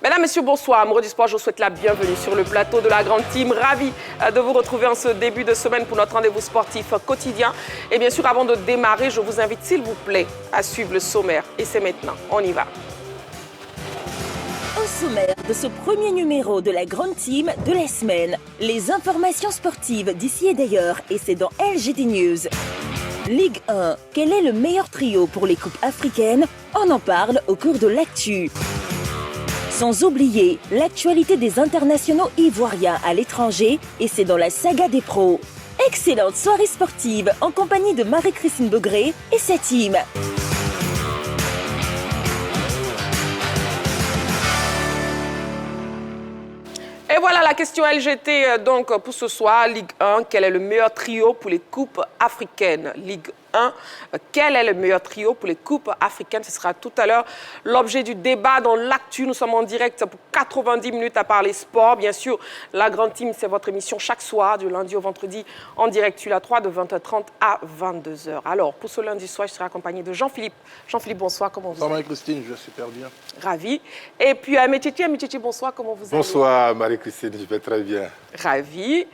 Mesdames, Messieurs, bonsoir. Amoureux du sport, je vous souhaite la bienvenue sur le plateau de la Grande Team. Ravi de vous retrouver en ce début de semaine pour notre rendez-vous sportif quotidien. Et bien sûr, avant de démarrer, je vous invite, s'il vous plaît, à suivre le sommaire. Et c'est maintenant. On y va. Au sommaire de ce premier numéro de la Grande Team de la semaine, les informations sportives d'ici et d'ailleurs, et c'est dans LGT News. Ligue 1, quel est le meilleur trio pour les coupes africaines? On en parle au cours de l'actu. Sans oublier l'actualité des internationaux ivoiriens à l'étranger, et c'est dans la saga des pros. Excellente soirée sportive en compagnie de Marie-Christine Beaugré et sa team. Et voilà la question LGT donc pour ce soir. Ligue 1, quel est le meilleur trio pour les coupes africaines? Ligue 1, quel est le meilleur trio pour les coupes africaines? Ce sera tout à l'heure l'objet du débat dans l'actu. Nous sommes en direct pour 90 minutes à parler sport. Bien sûr, la Grande Team, c'est votre émission chaque soir, du lundi au vendredi, en direct sur la 3 de 20h30 à 22h. Alors, pour ce lundi soir, je serai accompagné de Jean-Philippe. Jean-Philippe, bonsoir, comment vous allez? Bonsoir Marie-Christine, je vais super bien. Ravi. Et puis Amétchétché, bonsoir, comment vous allez? Bonsoir Marie-Christine, je vais très bien. Ravi.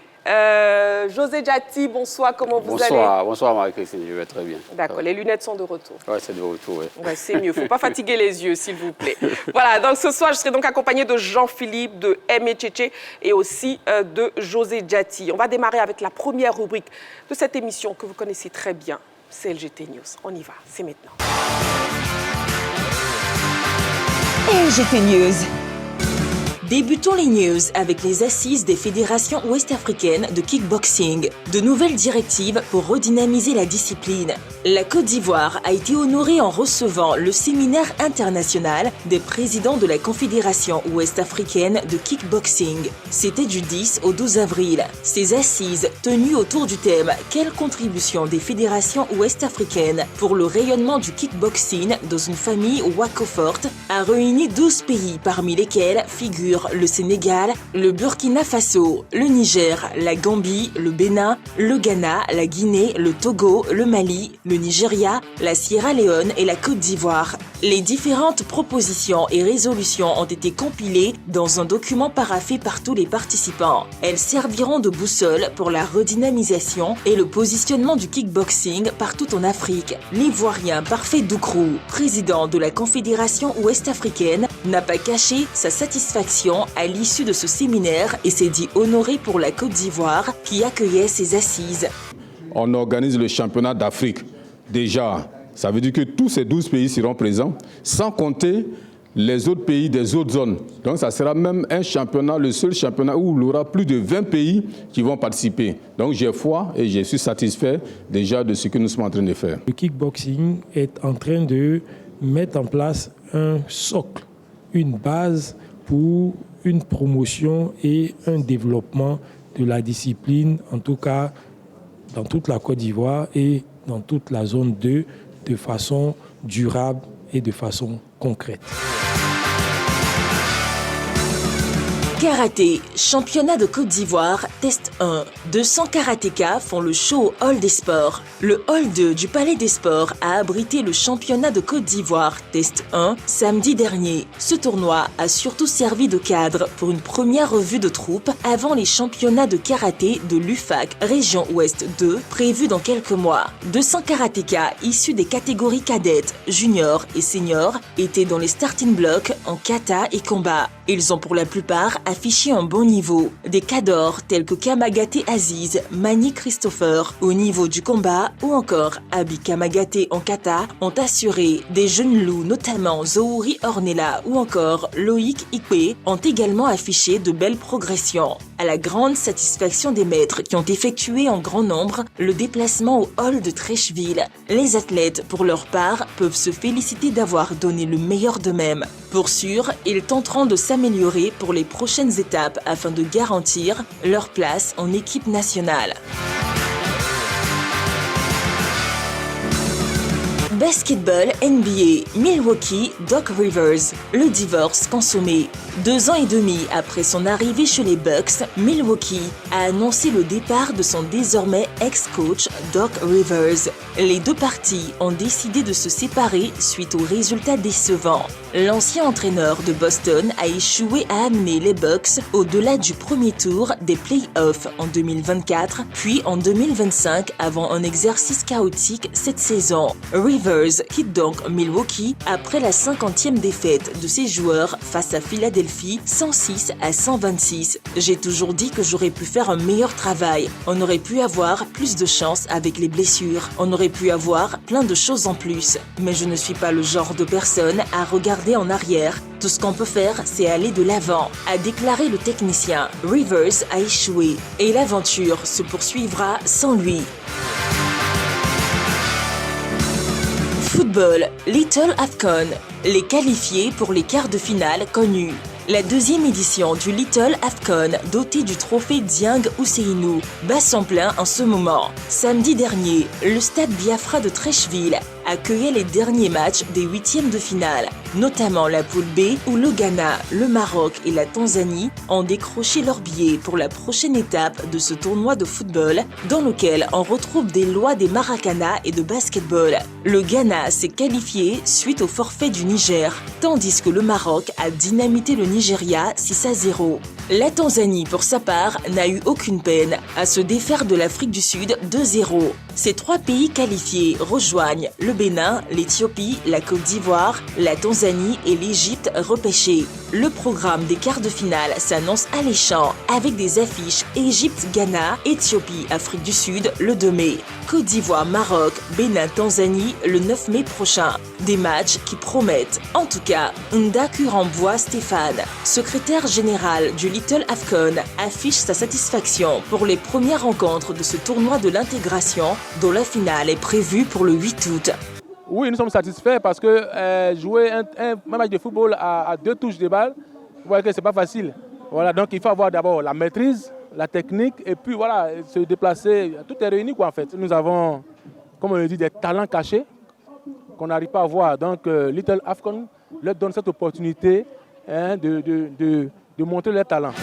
José Diati, bonsoir, comment vous allez? Bonsoir Marie-Christine, je vais très bien. D'accord, les lunettes sont de retour. Oui, c'est de retour, oui. Ouais, c'est mieux, il ne faut pas fatiguer les yeux, s'il vous plaît. Voilà, donc ce soir, je serai donc accompagné de Jean-Philippe, de Amétchétché et aussi de José Diati. On va démarrer avec la première rubrique de cette émission que vous connaissez très bien, c'est LGT News. On y va, c'est maintenant. LGT News. Débutons les news avec les assises des fédérations ouest-africaines de kickboxing. De nouvelles directives pour redynamiser la discipline. La Côte d'Ivoire a été honorée en recevant le séminaire international des présidents de la Confédération ouest-africaine de kickboxing. C'était du 10 au 12 avril. Ces assises, tenues autour du thème « Quelle contribution des fédérations ouest-africaines pour le rayonnement du kickboxing dans une famille wacoforte » a réuni 12 pays parmi lesquels figurent le Sénégal, le Burkina Faso, le Niger, la Gambie, le Bénin, le Ghana, la Guinée, le Togo, le Mali, le Nigeria, la Sierra Leone et la Côte d'Ivoire. Les différentes propositions et résolutions ont été compilées dans un document paraphé par tous les participants. Elles serviront de boussole pour la redynamisation et le positionnement du kickboxing partout en Afrique. L'Ivoirien Parfait Doukrou, président de la Confédération ouest-africaine, n'a pas caché sa satisfaction à l'issue de ce séminaire et s'est dit honoré pour la Côte d'Ivoire qui accueillait ces assises. On organise le championnat d'Afrique. Déjà, ça veut dire que tous ces 12 pays seront présents, sans compter les autres pays des autres zones. Donc ça sera même un championnat, le seul championnat où il y aura plus de 20 pays qui vont participer. Donc j'ai foi et je suis satisfait déjà de ce que nous sommes en train de faire. Le kickboxing est en train de mettre en place un socle, une base pour une promotion et un développement de la discipline, en tout cas dans toute la Côte d'Ivoire et dans toute la zone 2, de façon durable et de façon concrète. Karaté, championnat de Côte d'Ivoire, test 1. 200 karatékas font le show au Hall des Sports. Le Hall 2 du Palais des Sports a abrité le championnat de Côte d'Ivoire, test 1, samedi dernier. Ce tournoi a surtout servi de cadre pour une première revue de troupes avant les championnats de karaté de l'UFAC, région Ouest 2, prévus dans quelques mois. 200 karatékas issus des catégories cadettes, juniors et seniors étaient dans les starting blocks en kata et combat. Ils ont pour la plupart affiché un bon niveau. Des cadors tels que Kamagaté Aziz, Mani Christopher au niveau du combat ou encore Abi Kamagaté en kata ont assuré. Des jeunes loups notamment Zouri Ornella ou encore Loïc Ikwe ont également affiché de belles progressions. À la grande satisfaction des maîtres qui ont effectué en grand nombre le déplacement au hall de Trècheville, les athlètes pour leur part peuvent se féliciter d'avoir donné le meilleur d'eux-mêmes. Pour sûr, ils tenteront de s'améliorer pour les prochaines étapes afin de garantir leur place en équipe nationale. Basketball NBA, Milwaukee, Doc Rivers, le divorce consommé. 2 ans et demi après son arrivée chez les Bucks, Milwaukee a annoncé le départ de son désormais ex-coach Doc Rivers. Les deux parties ont décidé de se séparer suite aux résultats décevants. L'ancien entraîneur de Boston a échoué à amener les Bucks au-delà du premier tour des playoffs en 2024, puis en 2025 avant un exercice chaotique cette saison. Rivers quitte donc Milwaukee après la 50e défaite de ses joueurs face à Philadelphie, 106-126. J'ai toujours dit que j'aurais pu faire un meilleur travail. On aurait pu avoir plus de chance avec les blessures. On aurait pu avoir plein de choses en plus. Mais je ne suis pas le genre de personne à regarder en arrière. Tout ce qu'on peut faire, c'est aller de l'avant, a déclaré le technicien. Rivers a échoué et l'aventure se poursuivra sans lui. Football, Little AFCON, les qualifiés pour les quarts de finale connus. La deuxième édition du Little AFCON, dotée du trophée Dieng Ousseinou, bat son plein en ce moment. Samedi dernier, le stade Biafra de Treichville accueillait les derniers matchs des huitièmes de finale, notamment la poule B où le Ghana, le Maroc et la Tanzanie ont décroché leur billet pour la prochaine étape de ce tournoi de football dans lequel on retrouve des lois des Maracana et de basketball. Le Ghana s'est qualifié suite au forfait du Niger, tandis que le Maroc a dynamité le Nigeria 6-0. La Tanzanie, pour sa part, n'a eu aucune peine à se défaire de l'Afrique du Sud 2-0. Ces trois pays qualifiés rejoignent le Bénin, l'Éthiopie, la Côte d'Ivoire, la Tanzanie et l'Égypte repêchés. Le programme des quarts de finale s'annonce alléchant avec des affiches Égypte-Ghana, Éthiopie-Afrique du Sud le 2 mai, Côte d'Ivoire-Maroc, Bénin-Tanzanie le 9 mai prochain. Des matchs qui promettent. En tout cas, Ndakuramboua Stéphane, secrétaire général du Little AFCON, affiche sa satisfaction pour les premières rencontres de ce tournoi de l'intégration dont la finale est prévue pour le 8 août. Oui, nous sommes satisfaits parce que jouer un match de football à 2 touches de balle, vous voyez que ce n'est pas facile. Voilà, donc il faut avoir d'abord la maîtrise, la technique et puis voilà, se déplacer. Tout est réuni quoi en fait. Nous avons, comme on le dit, des talents cachés qu'on n'arrive pas à voir. Donc Little AFCON leur donne cette opportunité de montrer leurs talents.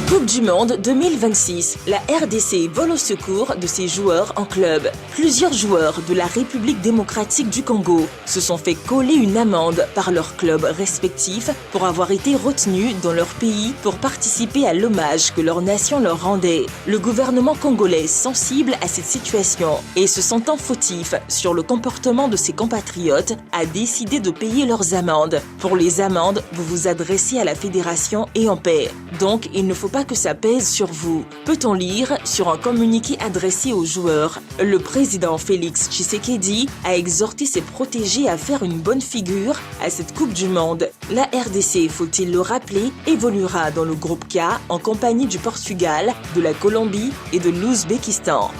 Coupe du Monde 2026, la RDC vole au secours de ses joueurs en club. Plusieurs joueurs de la République démocratique du Congo se sont fait coller une amende par leurs clubs respectifs pour avoir été retenus dans leur pays pour participer à l'hommage que leur nation leur rendait. Le gouvernement congolais, sensible à cette situation et se sentant fautif sur le comportement de ses compatriotes, a décidé de payer leurs amendes. Pour les amendes, vous vous adressez à la fédération et en paie. Donc, il ne faut pas que ça pèse sur vous. Peut-on lire sur un communiqué adressé aux joueurs. Le président Félix Tshisekedi a exhorté ses protégés à faire une bonne figure à cette Coupe du Monde. La RDC, faut-il le rappeler, évoluera dans le groupe K en compagnie du Portugal, de la Colombie et de l'Ouzbékistan.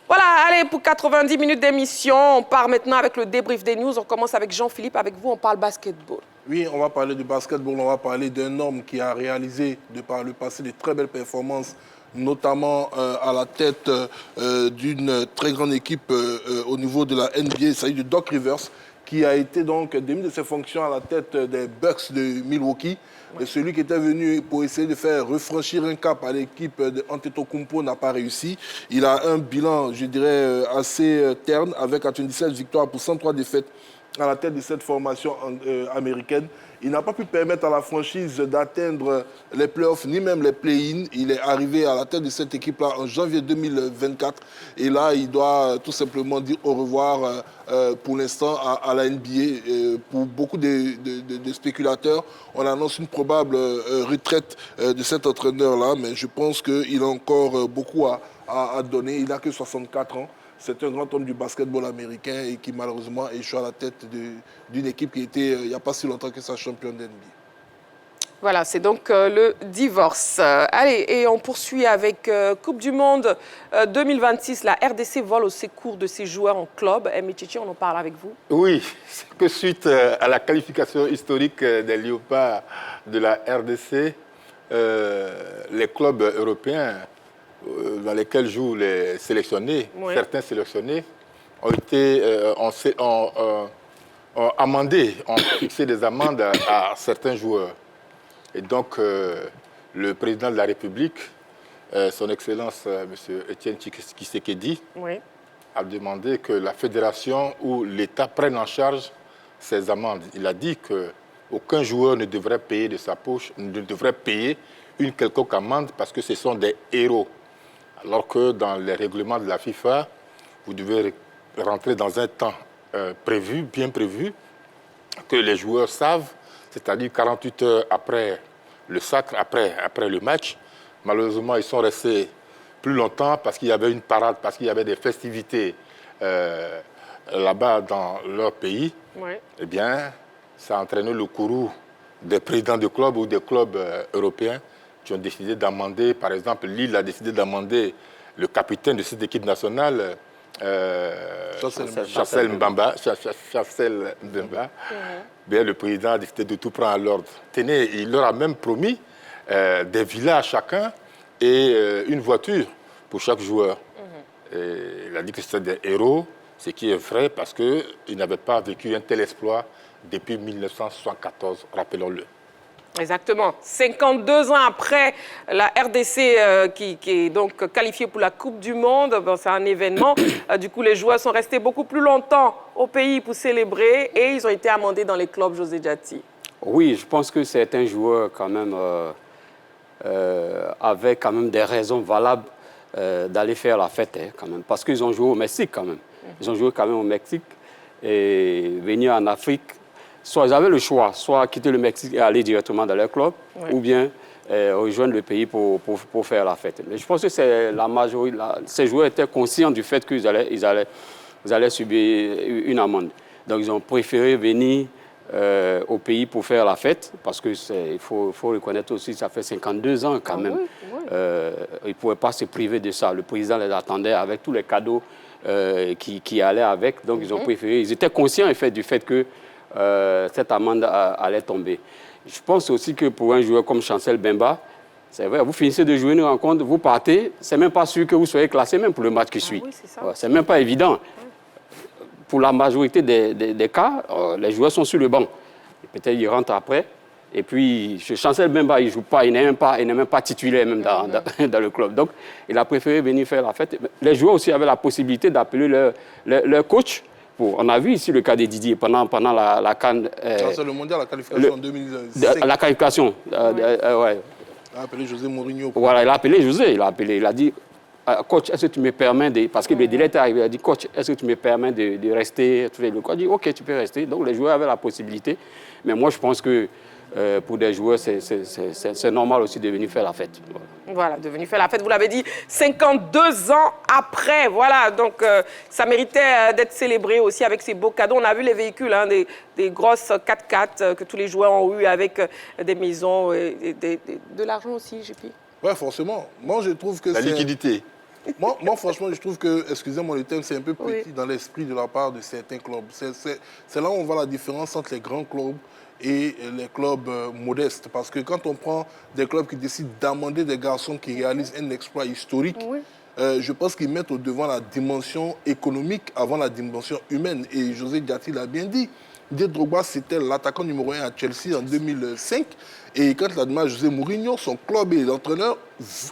Voilà, allez, pour 90 minutes d'émission, on part maintenant avec le débrief des news. On commence avec Jean-Philippe, avec vous, on parle basketball. Oui, on va parler du basketball, on va parler d'un homme qui a réalisé de par le passé de très belles performances, notamment à la tête d'une très grande équipe au niveau de la NBA, il s'agit de Doc Rivers, qui a été donc démis de ses fonctions à la tête des Bucks de Milwaukee. Et celui qui était venu pour essayer de faire refranchir un cap à l'équipe de Antetokounmpo n'a pas réussi. Il a un bilan, je dirais, assez terne, avec 97 victoires pour 103 défaites à la tête de cette formation américaine. Il n'a pas pu permettre à la franchise d'atteindre les playoffs, ni même les play-in. Il est arrivé à la tête de cette équipe-là en janvier 2024. Et là, il doit tout simplement dire au revoir pour l'instant à la NBA. Pour beaucoup de spéculateurs, on annonce une probable retraite de cet entraîneur-là. Mais je pense qu'il a encore beaucoup à donner. Il n'a que 64 ans. C'est un grand homme du basketball américain et qui malheureusement échoue à la tête d'une équipe qui était, il n'y a pas si longtemps que ça, championne d'NBA. Voilà, c'est donc le divorce. Allez, et on poursuit avec Coupe du Monde 2026. La RDC vole au secours de ses joueurs en club. Michichi, on en parle avec vous. Oui, c'est que suite à la qualification historique des Léopards de la RDC, les clubs européens dans lesquels jouent les sélectionnés, certains sélectionnés, ont été ont amendé, ont fixé des amendes à certains joueurs. Et donc, le président de la République, son Excellence M. Étienne Tshisekedi, a demandé que la fédération ou l'État prennent en charge ces amendes. Il a dit qu'aucun joueur ne devrait payer de sa poche, ne devrait payer une quelconque amende parce que ce sont des héros. Alors que dans les règlements de la FIFA, vous devez rentrer dans un temps prévu, bien prévu, que les joueurs savent, c'est-à-dire 48 heures après le sacre, après le match. Malheureusement, ils sont restés plus longtemps parce qu'il y avait une parade, parce qu'il y avait des festivités là-bas dans leur pays. Eh bien, ça a entraîné le courroux des présidents de clubs ou des clubs européens qui ont décidé d'amender. Par exemple, Lille a décidé d'amender le capitaine de cette équipe nationale, Chancel Mbemba. Bien, le président a décidé de tout prendre à l'ordre. Tenez, il leur a même promis des villas à chacun et une voiture pour chaque joueur. Et il a dit que c'était des héros, ce qui est vrai parce qu'ils n'avaient pas vécu un tel exploit depuis 1974, rappelons-le. Exactement. 52 ans après la RDC qui est donc qualifiée pour la Coupe du Monde, c'est un événement. Du coup, les joueurs sont restés beaucoup plus longtemps au pays pour célébrer et ils ont été amendés dans les clubs, José Diati. Oui, je pense que certains joueurs quand même avaient quand même des raisons valables d'aller faire la fête quand même, parce qu'ils ont joué au Mexique quand même. Ils ont joué quand même au Mexique et venir en Afrique. Soit ils avaient le choix, soit quitter le Mexique et aller directement dans leur club, ou bien rejoindre le pays pour faire la fête. Mais je pense que c'est la majorité, ces joueurs étaient conscients du fait qu'ils allaient subir une amende. Donc ils ont préféré venir au pays pour faire la fête, parce que il faut reconnaître aussi, ça fait 52 ans quand même. Ils ne pouvaient pas se priver de ça. Le président les attendait avec tous les cadeaux qui allaient avec. Donc ils ont préféré, ils étaient conscients en fait, du fait que cette amende allait tomber. Je pense aussi que pour un joueur comme Chancel Mbemba, c'est vrai, vous finissez de jouer une rencontre, vous partez, c'est même pas sûr que vous soyez classé même pour le match qui suit. C'est même pas évident. Pour la majorité des cas, les joueurs sont sur le banc. Peut-être ils rentrent après. Et puis, Chancel Mbemba, il ne joue pas, il n'est même pas titulaire même dans le club. Donc, il a préféré venir faire la fête. Les joueurs aussi avaient la possibilité d'appeler leur coach. On a vu ici le cas de Didier pendant la CAN. C'est le mondial, la qualification en 2005. La qualification. Il a appelé José Mourinho. Voilà, il a appelé José. Il a dit, coach, est-ce que tu me permets de... Parce que le délai est arrivé, il a dit, coach, est-ce que tu me permets de rester? Le coach a dit, ok, tu peux rester. Donc les joueurs avaient la possibilité. Mais moi, je pense que pour des joueurs, c'est normal aussi de venir faire la fête. Voilà, de venir faire la fête, vous l'avez dit, 52 ans après. Voilà, donc ça méritait d'être célébré aussi avec ces beaux cadeaux. On a vu les véhicules, hein, des grosses 4x4 que tous les joueurs ont eu avec des maisons et de l'argent aussi, JP. Oui, forcément. Moi, je trouve que la liquidité. Moi, franchement, je trouve que, excusez-moi le terme, c'est un peu petit dans l'esprit de la part de certains clubs. C'est là où on voit la différence entre les grands clubs et les clubs modestes. Parce que quand on prend des clubs qui décident d'amender des garçons qui réalisent un exploit historique, je pense qu'ils mettent au devant la dimension économique avant la dimension humaine. Et José Diati l'a bien dit. Didier Drogba, c'était l'attaquant numéro 1 à Chelsea en 2005. Et quand il a demandé à José Mourinho, son club et l'entraîneur,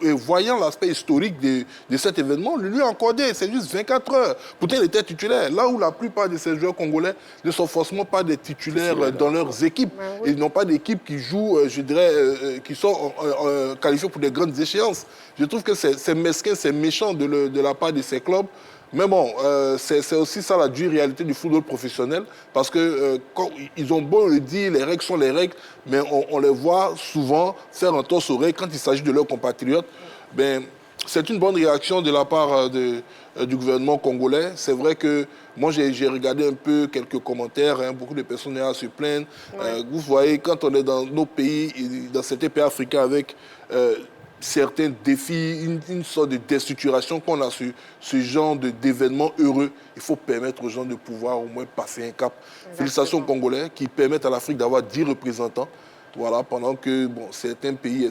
voyant l'aspect historique de cet événement, lui a accordé, c'est juste 24 heures. Pourtant, il était titulaire. Là où la plupart de ces joueurs congolais ne sont forcément pas des titulaires dans leurs équipes. Ils n'ont pas d'équipe qui jouent, je dirais, qui sont qualifiés pour des grandes échéances. Je trouve que c'est mesquin, c'est méchant de la part de ces clubs. Mais bon, c'est aussi ça la dure réalité du football professionnel, parce que quand ils ont beau le dire, les règles sont les règles, mais on les voit souvent faire un torse aux règles quand il s'agit de leurs compatriotes. Ben, C'est une bonne réaction de la part du gouvernement congolais. C'est vrai que moi, j'ai regardé un peu quelques commentaires. Hein, beaucoup de personnes se plaignent. Ouais. Vous voyez, quand on est dans nos pays, dans certains pays africains avec certains défis, une sorte de déstructuration, qu'on a ce genre d'événements heureux, il faut permettre aux gens de pouvoir au moins passer un cap. Exactement. Félicitations aux Congolais qui permettent à l'Afrique d'avoir 10 représentants. Voilà, pendant que certains pays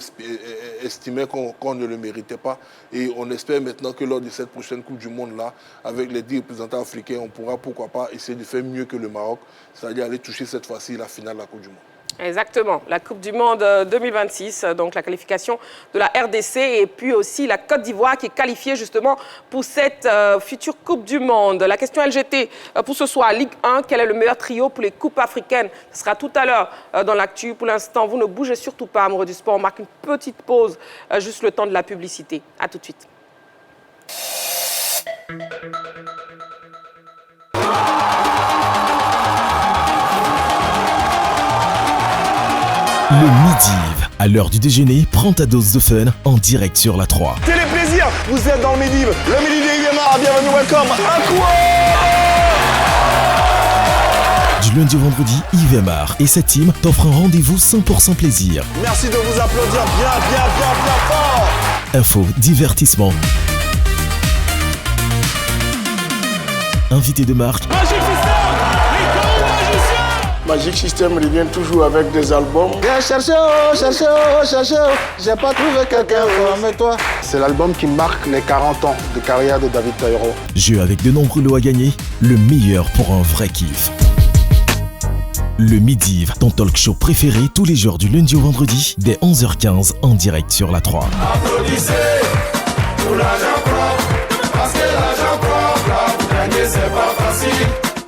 estimaient qu'on ne le méritait pas. Et on espère maintenant que lors de cette prochaine Coupe du Monde-là, avec les 10 représentants africains, on pourra, pourquoi pas, essayer de faire mieux que le Maroc, c'est-à-dire aller toucher cette fois-ci la finale de la Coupe du Monde. Exactement, la Coupe du Monde 2026, donc la qualification de la RDC et puis aussi la Côte d'Ivoire qui est qualifiée justement pour cette future Coupe du Monde. La question LGT pour ce soir, Ligue 1, quel est le meilleur trio pour les coupes africaines? Ce sera tout à l'heure dans l'actu. Pour l'instant, vous ne bougez surtout pas, amoureux du sport. On marque une petite pause, juste le temps de la publicité. À tout de suite. Le Midi, à l'heure du déjeuner, prends ta dose de fun en direct sur la 3. Téléplaisir, vous êtes dans le Midi, le Midi de IVMA, bienvenue, welcome, à quoi? Du lundi au vendredi, IVMAR et sa team t'offrent un rendez-vous 100% plaisir. Merci de vous applaudir bien fort. Info, divertissement. Invité de marque. Magic System revient toujours avec des albums. Viens chercher, j'ai pas trouvé quelqu'un comme toi. C'est l'album qui marque les 40 ans de carrière de David Taïro. Jeu avec de nombreux lots à gagner, le meilleur pour un vrai kiff. Le Midi, ton talk show préféré tous les jours du lundi au vendredi, dès 11h15 en direct sur la 3. Applaudissez pour l'argent propre, parce que l'argent propre, là, vous gagnez, c'est pas facile.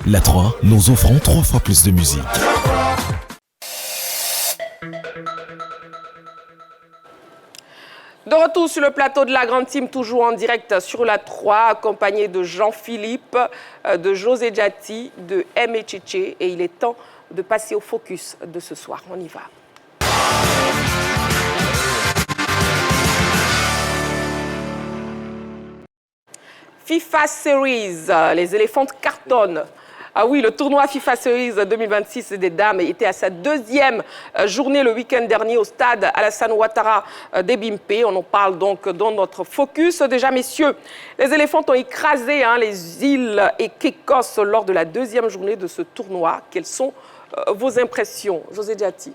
La 3, nous offrons 3 fois plus de musique. De retour sur le plateau de la Grande Team, toujours en direct sur la 3, accompagné de Jean-Philippe, de José Diati, de Aimé Tchétché. Et il est temps de passer au focus de ce soir. On y va. FIFA Series, les éléphants cartonnent. Ah oui, le tournoi FIFA Series 2026 des dames était à sa 2e journée le week-end dernier au stade Alassane Ouattara d'Ebimpe. On en parle donc dans notre focus. Déjà, messieurs, les éléphants ont écrasé les îles et Kékos lors de la 2e journée de ce tournoi. Quelles sont vos impressions, José Diati?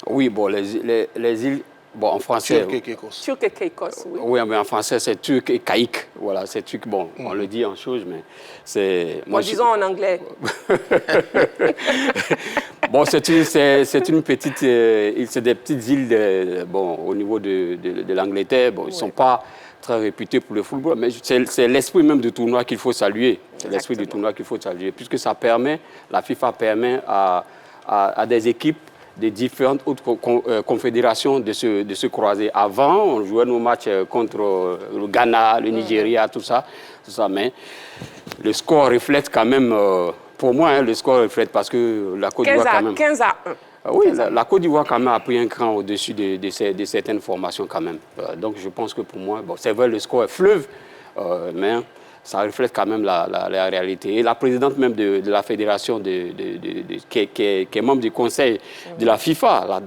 Oui, bon, les îles... Bon, en français... Turc et Kékos. Turc et Kékos, oui. Oui, mais en français, c'est turc et caïque. Voilà, c'est turc. Bon, on le dit en chose, mais c'est... Moi, disons en anglais. Bon, c'est une petite île, c'est des petites îles au niveau de l'Angleterre. Bon, ils ne sont pas très réputés pour le football, mais c'est l'esprit même du tournoi qu'il faut saluer. C'est l'esprit du tournoi qu'il faut saluer, puisque ça permet, la FIFA permet à des équipes des différentes autres confédérations de se croiser. Avant, on jouait nos matchs contre le Ghana, le Nigeria, tout ça, mais le score reflète quand même, pour moi, le score reflète parce que la Côte d'Ivoire quand même... 15 à 1. Oui, la Côte d'Ivoire quand même a pris un cran au-dessus de certaines formations quand même. Donc je pense que pour moi, bon, c'est vrai, le score est fleuve, mais ça reflète quand même la réalité. Et la présidente même de la fédération, qui est membre du conseil de la FIFA,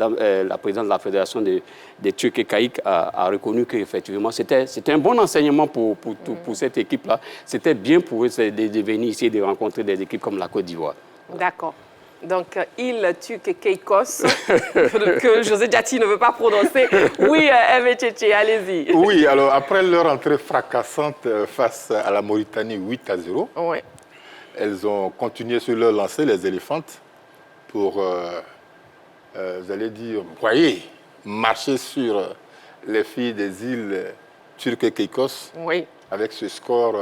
la présidente de la fédération des Turcs et Caïques, a reconnu qu'effectivement, c'était un bon enseignement pour cette équipe-là. C'était bien pour eux de venir ici et de rencontrer des équipes comme la Côte d'Ivoire. D'accord. Donc, île Turc et Kékos, que José Diati ne veut pas prononcer. Oui, Aimé Tchétché, allez-y. Oui, alors après leur entrée fracassante face à la Mauritanie 8-0, ouais, elles ont continué sur leur lancée, les éléphantes, pour, vous allez dire, marcher sur les filles des îles Turques et Kékos, oui, avec ce score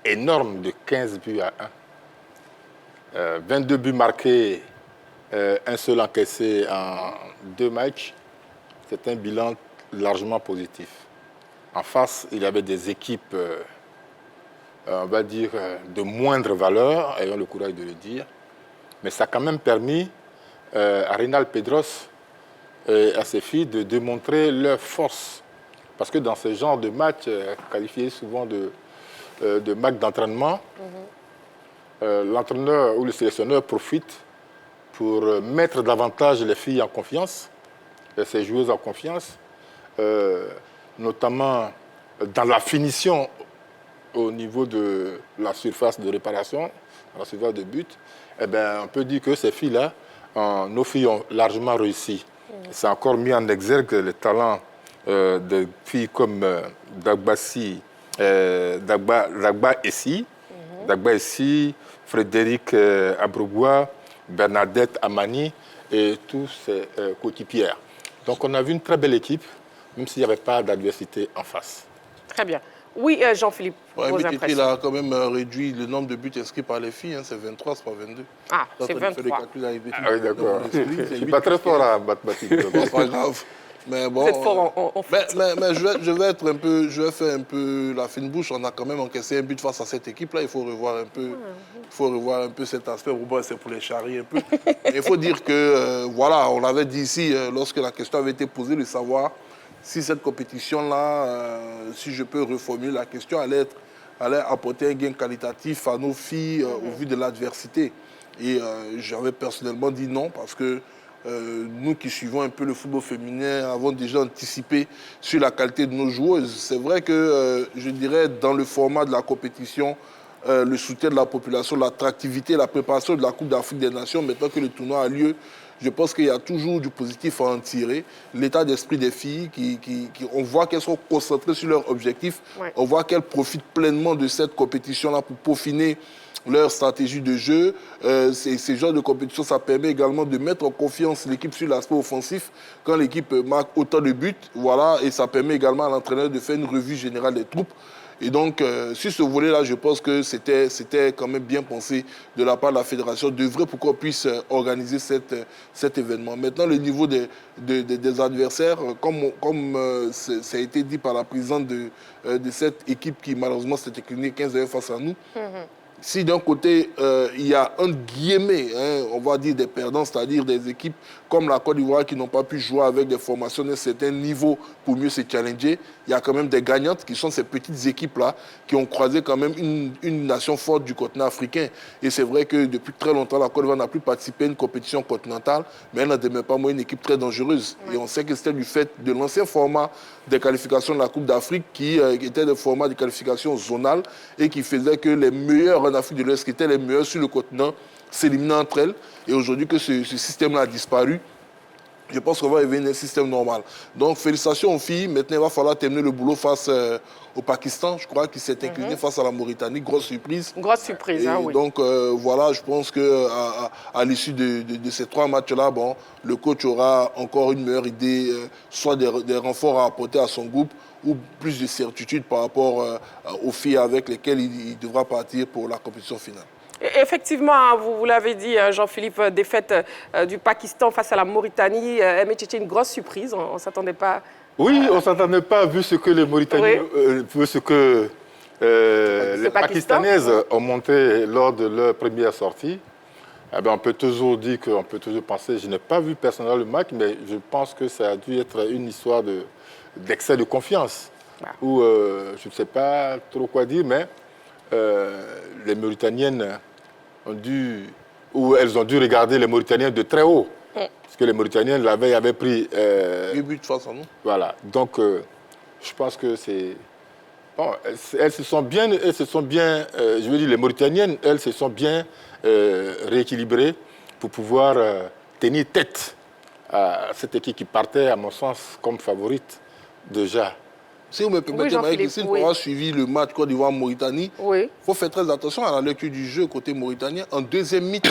énorme de 15 buts à 1. 22 buts marqués, un seul encaissé en 2 matchs. C'est un bilan largement positif. En face, il y avait des équipes, on va dire, de moindre valeur, ayons le courage de le dire. Mais ça a quand même permis à Reynald Pedros et à ses filles de démontrer leur force Parce que dans ce genre de match, qualifié souvent de match d'entraînement, l'entraîneur ou le sélectionneur profite pour mettre davantage les filles en confiance, ces joueuses en confiance, notamment dans la finition au niveau de la surface de réparation, la surface de but. Eh bien, on peut dire que ces filles-là, nos filles ont largement réussi. C'est encore mis en exergue le talent de filles comme Dagba Essi, Frédéric Abrogua, Bernadette Amani et tous ses coéquipières. Donc on a vu une très belle équipe, même s'il n'y avait pas d'adversité en face. Très bien. Oui, Jean-Philippe, vos impressions. Il a quand même réduit le nombre de buts inscrits par les filles, c'est 23, c'est pas 22. Ah, c'est 23. Ah oui, d'accord. Je suis pas très fort en mathématiques. C'est pas grave. Mais bon, je vais faire un peu la fine bouche. On a quand même encaissé un but face à cette équipe-là. Il faut revoir un peu cet aspect. Bon, c'est pour les charrier un peu. Il faut dire que, voilà, on l'avait dit ici, lorsque la question avait été posée, de savoir si cette compétition-là, si je peux reformuler la question, allait apporter un gain qualitatif à nos filles au vu de l'adversité. Et j'avais personnellement dit non, parce que nous qui suivons un peu le football féminin avons déjà anticipé sur la qualité de nos joueuses. C'est vrai que, je dirais, dans le format de la compétition, le soutien de la population, l'attractivité, la préparation de la Coupe d'Afrique des Nations, maintenant que le tournoi a lieu, je pense qu'il y a toujours du positif à en tirer. L'état d'esprit des filles, on voit qu'elles sont concentrées sur leurs objectifs, on voit qu'elles profitent pleinement de cette compétition-là pour peaufiner leur stratégie de jeu. Ces genres de compétition, ça permet également de mettre en confiance l'équipe sur l'aspect offensif quand l'équipe marque autant de buts. Voilà, et ça permet également à l'entraîneur de faire une revue générale des troupes. Et donc, sur ce volet-là, je pense que c'était quand même bien pensé de la part de la fédération, d'œuvrer pour qu'on puisse organiser cet événement. Maintenant, le niveau des adversaires, comme ça a été dit par la présidente de cette équipe qui, malheureusement, s'est inclinée 15-1 face à nous, si d'un côté, il y a un guillemets, on va dire des perdants, c'est-à-dire des équipes comme la Côte d'Ivoire qui n'ont pas pu jouer avec des formations d'un certain niveau pour mieux se challenger, il y a quand même des gagnantes qui sont ces petites équipes-là qui ont croisé quand même une nation forte du continent africain. Et c'est vrai que depuis très longtemps, la Côte d'Ivoire n'a plus participé à une compétition continentale, mais elle n'en demeure pas moins une équipe très dangereuse. Et on sait que c'était du fait de l'ancien format des qualifications de la Coupe d'Afrique qui était le format de qualification zonale et qui faisait que les meilleurs en Afrique de l'Ouest, qui étaient les meilleurs sur le continent, s'éliminaient entre elles. Et aujourd'hui que ce système-là a disparu, je pense qu'on va revenir à un système normal. Donc, félicitations aux filles. Maintenant, il va falloir terminer le boulot face au Pakistan, je crois, qui s'est incliné face à la Mauritanie. Grosse surprise. Grosse surprise, oui. Donc, voilà, je pense qu'à l'issue de ces 3 matchs-là, bon, le coach aura encore une meilleure idée, soit des renforts à apporter à son groupe, ou plus de certitude par rapport aux filles avec lesquelles il devra partir pour la compétition finale. Effectivement, vous l'avez dit, Jean-Philippe, défaite du Pakistan face à la Mauritanie, c'était une grosse surprise, on ne s'attendait pas. Oui, on ne s'attendait pas, vu ce que les Mauritaniens, vu ce que les Pakistanaises ont monté lors de leur première sortie. Eh bien, on peut toujours dire qu'on peut toujours penser, je n'ai pas vu personnellement le match, mais je pense que ça a dû être une histoire d'excès de confiance. Ou je ne sais pas trop quoi dire, mais les Mauritaniennes elles ont dû regarder les Mauritaniens de très haut. Parce que les Mauritaniens, la veille, avaient pris 8 buts face à nous. Voilà. Donc, je pense que c'est... Bon, elles se sont bien, je veux dire, les Mauritaniennes, elles se sont bien rééquilibrées pour pouvoir tenir tête à cette équipe qui partait, à mon sens, comme favorite déjà. Si vous me permettez, Marie-Christine, pour avoir suivi le match Côte d'Ivoire-Mauritanie, il faut faire très attention à la lecture du jeu côté mauritanien. En deuxième mi-temps,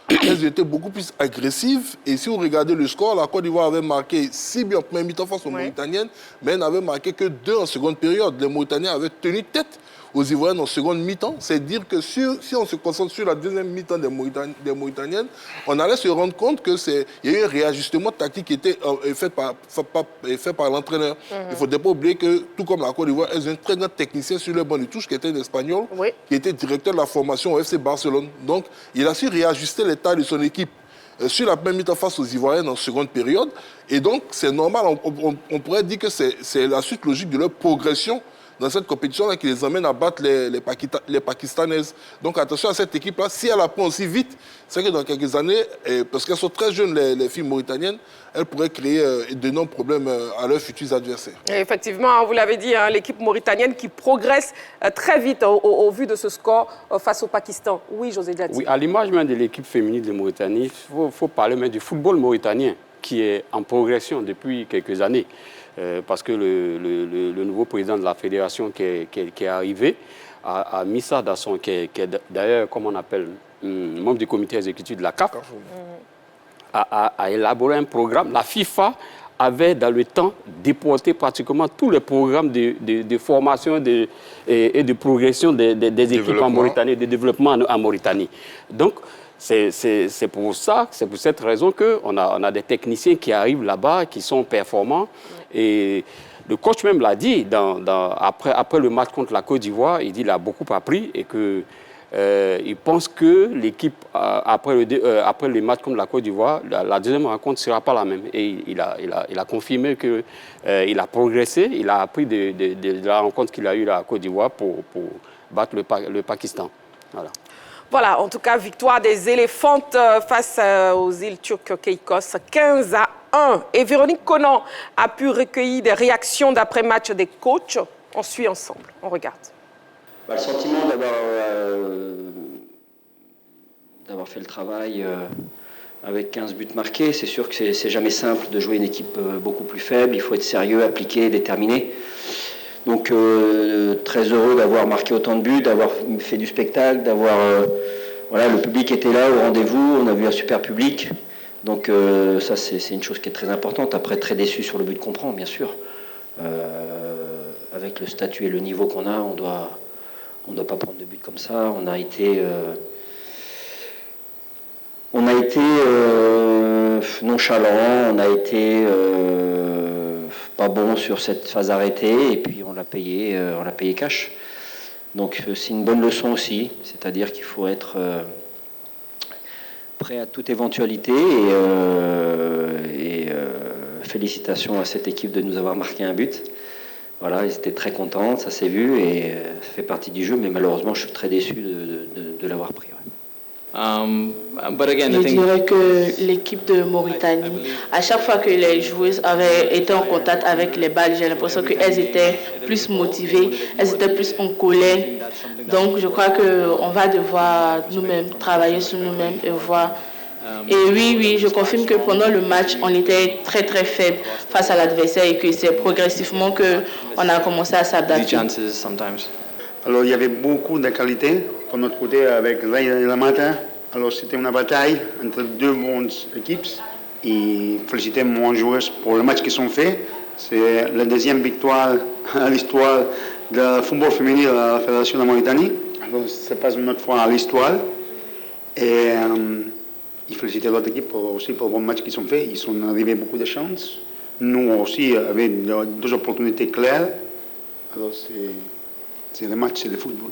elles étaient beaucoup plus agressives. Et si vous regardez le score, la Côte d'Ivoire avait marqué 6 buts en première mi-temps face aux Mauritaniennes, mais elle n'avait marqué que 2 en seconde période. Les Mauritaniens avaient tenu tête aux Ivoiriennes en seconde mi-temps. C'est dire que si on se concentre sur la deuxième mi-temps des Mauritaniennes, on allait se rendre compte qu'il y a eu un réajustement tactique qui était fait par l'entraîneur. Il ne faudrait pas oublier que, tout comme la Côte d'Ivoire, elles ont un très grand technicien sur le banc de touche qui était un Espagnol, qui était directeur de la formation au FC Barcelone. Donc, il a su réajuster l'état de son équipe. sur la première mi-temps face aux Ivoiriens en seconde période. Et donc, c'est normal, on pourrait dire que c'est la suite logique de leur progression dans cette compétition-là qui les amène à battre les Pakistanaises. Donc attention à cette équipe-là. Si elle apprend aussi vite, c'est que dans quelques années, parce qu'elles sont très jeunes, les filles mauritaniennes, elles pourraient créer d'énormes problèmes à leurs futurs adversaires. Et effectivement, vous l'avez dit, hein, l'équipe mauritanienne qui progresse très vite au vu de ce score face au Pakistan. Oui, José Diati. Oui, à l'image même de l'équipe féminine de Mauritanie, il faut parler même du football mauritanien qui est en progression depuis quelques années. Parce que le nouveau président de la fédération qui est arrivé a mis ça dans son... qui est d'ailleurs, comme on appelle, membre du comité exécutif de la CAF, a élaboré un programme. La FIFA avait, dans le temps, déporté pratiquement tous les programmes de formation et de progression des équipes en Mauritanie, de développement en Mauritanie. Donc, c'est pour cette raison qu'on a des techniciens qui arrivent là-bas, qui sont performants. Et le coach même l'a dit, après le match contre la Côte d'Ivoire, il dit qu'il a beaucoup appris et qu'il pense que l'équipe, après le match contre la Côte d'Ivoire, la deuxième rencontre ne sera pas la même. Et il a confirmé qu'il a progressé, il a appris de la rencontre qu'il a eue à la Côte d'Ivoire pour battre le Pakistan. Voilà. Voilà, en tout cas, victoire des éléphantes face aux îles turques Caïcos, 15-1. Et Véronique Conan a pu recueillir des réactions d'après-match des coachs. On suit ensemble, on regarde. Le sentiment d'avoir fait le travail avec 15 buts marqués, c'est sûr que c'est jamais simple de jouer une équipe beaucoup plus faible. Il faut être sérieux, appliqué, déterminé. Donc très heureux d'avoir marqué autant de buts, d'avoir fait du spectacle, voilà, le public était là au rendez-vous, on a vu un super public. Donc ça c'est une chose qui est très importante. Après, très déçu sur le but qu'on prend, bien sûr. Avec le statut et le niveau qu'on a, on doit pas prendre de but comme ça. On a été nonchalant, on a été pas bon sur cette phase arrêtée, et puis on l'a payé cash. Donc c'est une bonne leçon aussi, c'est-à-dire qu'il faut être prêt à toute éventualité, et félicitations à cette équipe de nous avoir marqué un but. Voilà, ils étaient très contents, ça s'est vu, et ça fait partie du jeu, mais malheureusement je suis très déçu de l'avoir pris. Ouais. Je dirais que l'équipe de Mauritanie, à chaque fois que les joueuses avaient été en contact avec les balles, j'ai l'impression qu'elles étaient plus motivées, elles étaient plus en colère. Donc je crois qu'on va devoir nous-mêmes travailler sur nous-mêmes et voir. Et oui, je confirme que pendant le match, on était très très faible face à l'adversaire et que c'est progressivement qu'on a commencé à s'adapter. Alors il y avait beaucoup de qualité pour notre côté avec Ray et Lamata. Alors c'était une bataille entre deux bonnes équipes. Et féliciter mon joueurs pour le match qu'ils ont fait. C'est la deuxième victoire à l'histoire du football féminin à la Fédération de Mauritanie. Alors c'est pas une autre fois à l'histoire. Et il félicitait l'autre équipe aussi pour le bon match qu'ils ont fait. Ils ont arrivé beaucoup de chances. Nous aussi avions deux opportunités claires. Alors c'est le match, c'est le football.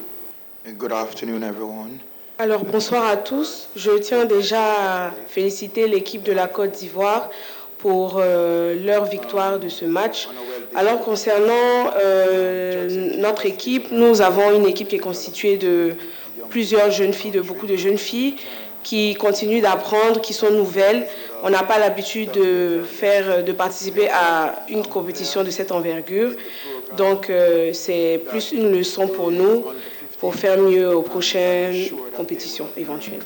Good afternoon, everyone. Alors bonsoir à tous. Je tiens déjà à féliciter l'équipe de la Côte d'Ivoire pour leur victoire de ce match. Alors concernant notre équipe, nous avons une équipe qui est constituée de plusieurs jeunes filles, de beaucoup de jeunes filles qui continuent d'apprendre, qui sont nouvelles. On n'a pas l'habitude de participer à une compétition de cette envergure. Donc c'est plus une leçon pour nous pour faire mieux aux prochaines compétitions éventuelles.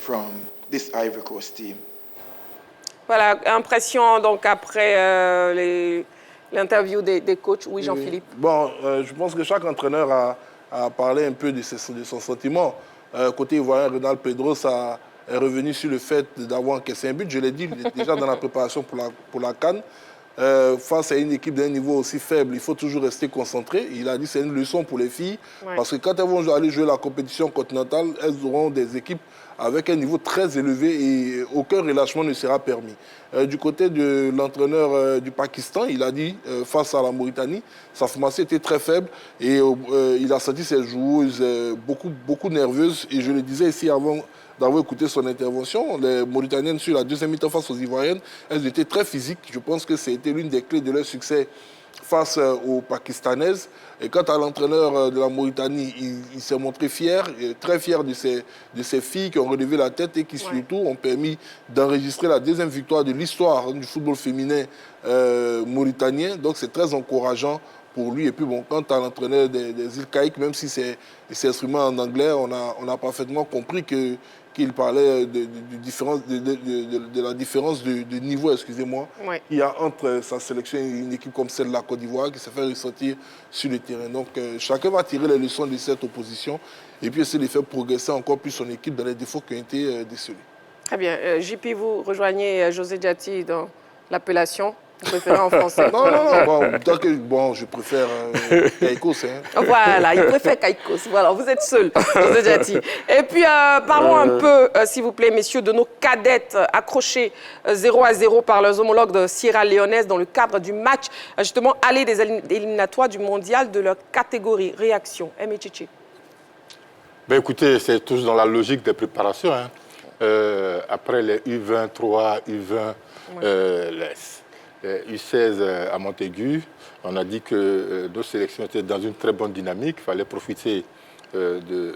Voilà, impression donc après l'interview des coachs. Oui, Jean-Philippe. Bon, je pense que chaque entraîneur a parlé un peu de son sentiment. Côté ivoirien, Renal Pedros est revenu sur le fait d'avoir encaissé un but. Je l'ai dit déjà dans la préparation pour la CAN. Face à une équipe d'un niveau aussi faible, il faut toujours rester concentré. Il a dit que c'est une leçon pour les filles, parce que quand elles vont aller jouer la compétition continentale, elles auront des équipes avec un niveau très élevé et aucun relâchement ne sera permis. Du côté de l'entraîneur du Pakistan, il a dit face à la Mauritanie, sa formation était très faible et il a senti ses joueuses beaucoup nerveuses. Et je le disais ici avant d'avoir écouté son intervention. Les Mauritaniennes, sur la deuxième mi-temps face aux Ivoiriennes, elles étaient très physiques. Je pense que c'était l'une des clés de leur succès face aux Pakistanaises. Et quant à l'entraîneur de la Mauritanie, il s'est montré fier, très fier de ces filles qui ont relevé la tête et qui surtout ont permis d'enregistrer la deuxième victoire de l'histoire du football féminin mauritanien. Donc c'est très encourageant pour lui. Et puis bon, quant à l'entraîneur des îles Caïques, même si c'est exprimé en anglais, on a parfaitement compris qu'il parlait de la différence de niveau, excusez-moi, qu'il y a entre sa sélection et une équipe comme celle de la Côte d'Ivoire qui s'est fait ressentir sur le terrain. Donc chacun va tirer les leçons de cette opposition et puis essayer de faire progresser encore plus son équipe dans les défauts qui ont été décelés. Très bien. JP, vous rejoignez José Diati dans l'appellation. Vous préférez en français? Bon, je préfère Caïcos. Voilà, il préfère Caïcos. Voilà, vous êtes seul, José Diati. Et puis, parlons un peu, s'il vous plaît, messieurs, de nos cadettes accrochées 0-0 par leurs homologues de Sierra Leonaise dans le cadre du match, justement, aller des éliminatoires du mondial de leur catégorie. Réaction, Aimé Tchétché. Ben écoutez, c'est toujours dans la logique des préparations. Après les U23, U20, les U16 à Montaigu, on a dit que nos sélections étaient dans une très bonne dynamique. Il fallait profiter de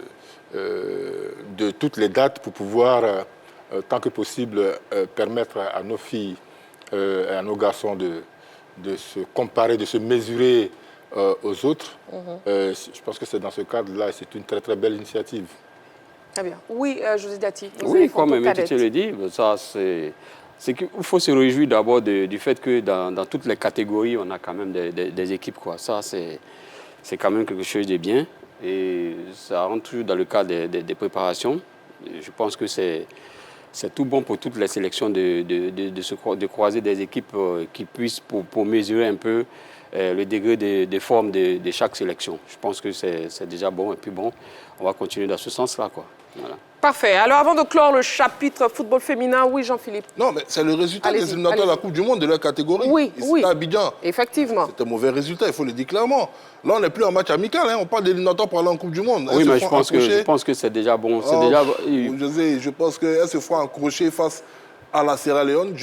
toutes les dates pour pouvoir, tant que possible, permettre à nos filles et à nos garçons de se comparer, de se mesurer aux autres. Je pense que c'est dans ce cadre-là et c'est une très très belle initiative. Très bien. Oui, José Diati. Oui, comme Métier le dit, ça c'est qu'il faut se réjouir d'abord du fait que dans toutes les catégories, on a quand même des équipes. Quoi. Ça, c'est quand même quelque chose de bien. Et ça rentre toujours dans le cadre des préparations. Je pense que c'est tout bon pour toutes les sélections de croiser des équipes qui puissent pour mesurer un peu le degré de forme de chaque sélection. Je pense que c'est déjà bon. Et puis bon, on va continuer dans ce sens-là. Voilà. Parfait. Alors, avant de clore le chapitre football féminin, oui, Jean-Philippe. Non, mais c'est le résultat des éliminatoires de la Coupe du Monde de leur catégorie. Oui, oui. C'est à Abidjan. Effectivement. C'est un mauvais résultat, il faut le dire clairement. Là, on n'est plus en match amical, on parle d'éliminatoires pour aller en Coupe du Monde. Oui, mais je pense que c'est déjà bon. Je pense qu'elles se feront accrocher face à la Sierra Leone.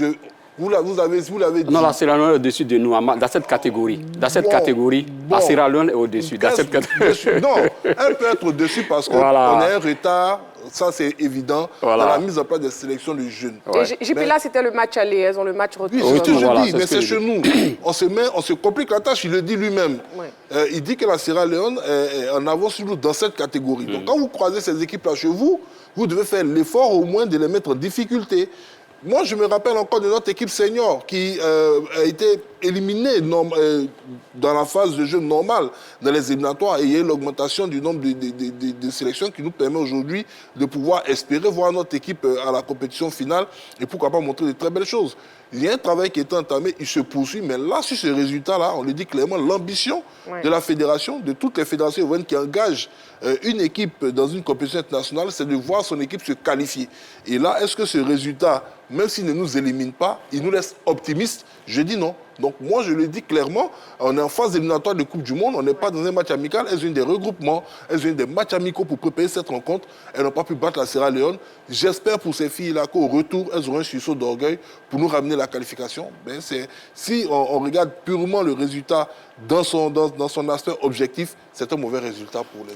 Vous l'avez dit. Non, la Sierra Leone est au-dessus de nous, dans cette catégorie. Dans cette catégorie, la Sierra Leone est au-dessus. Non, elle peut être au-dessus parce qu'on a un retard, ça c'est évident, dans la mise en place des sélections de jeunes. Et là, c'était le match aller, elles ont le match retour. Oui, c'est ce que je dis, mais c'est chez nous. On se complique la tâche, il le dit lui-même. Il dit que la Sierra Leone est en avance sur nous dans cette catégorie. Donc quand vous croisez ces équipes-là chez vous, vous devez faire l'effort au moins de les mettre en difficulté. Moi, je me rappelle encore de notre équipe senior qui a été éliminée dans la phase de jeu normale dans les éliminatoires. Et il y a eu l'augmentation du nombre de sélections qui nous permet aujourd'hui de pouvoir espérer voir notre équipe à la compétition finale et pourquoi pas montrer de très belles choses. Il y a un travail qui est entamé, il se poursuit, mais là, sur ce résultat-là, on le dit clairement, l'ambition de la fédération, de toutes les fédérations qui engagent une équipe dans une compétition internationale, c'est de voir son équipe se qualifier. Et là, est-ce que ce résultat, même s'il ne nous élimine pas, il nous laisse optimistes? Je dis non. Donc moi, je le dis clairement, on est en phase éliminatoire de Coupe du Monde, on n'est pas dans un match amical, elles ont eu des regroupements, elles ont eu des matchs amicaux pour préparer cette rencontre, elles n'ont pas pu battre la Sierra Leone. J'espère pour ces filles-là qu'au retour, elles auront un sursaut d'orgueil pour nous ramener la qualification. Ben, si on regarde purement le résultat dans son aspect objectif, c'est un mauvais résultat pour les.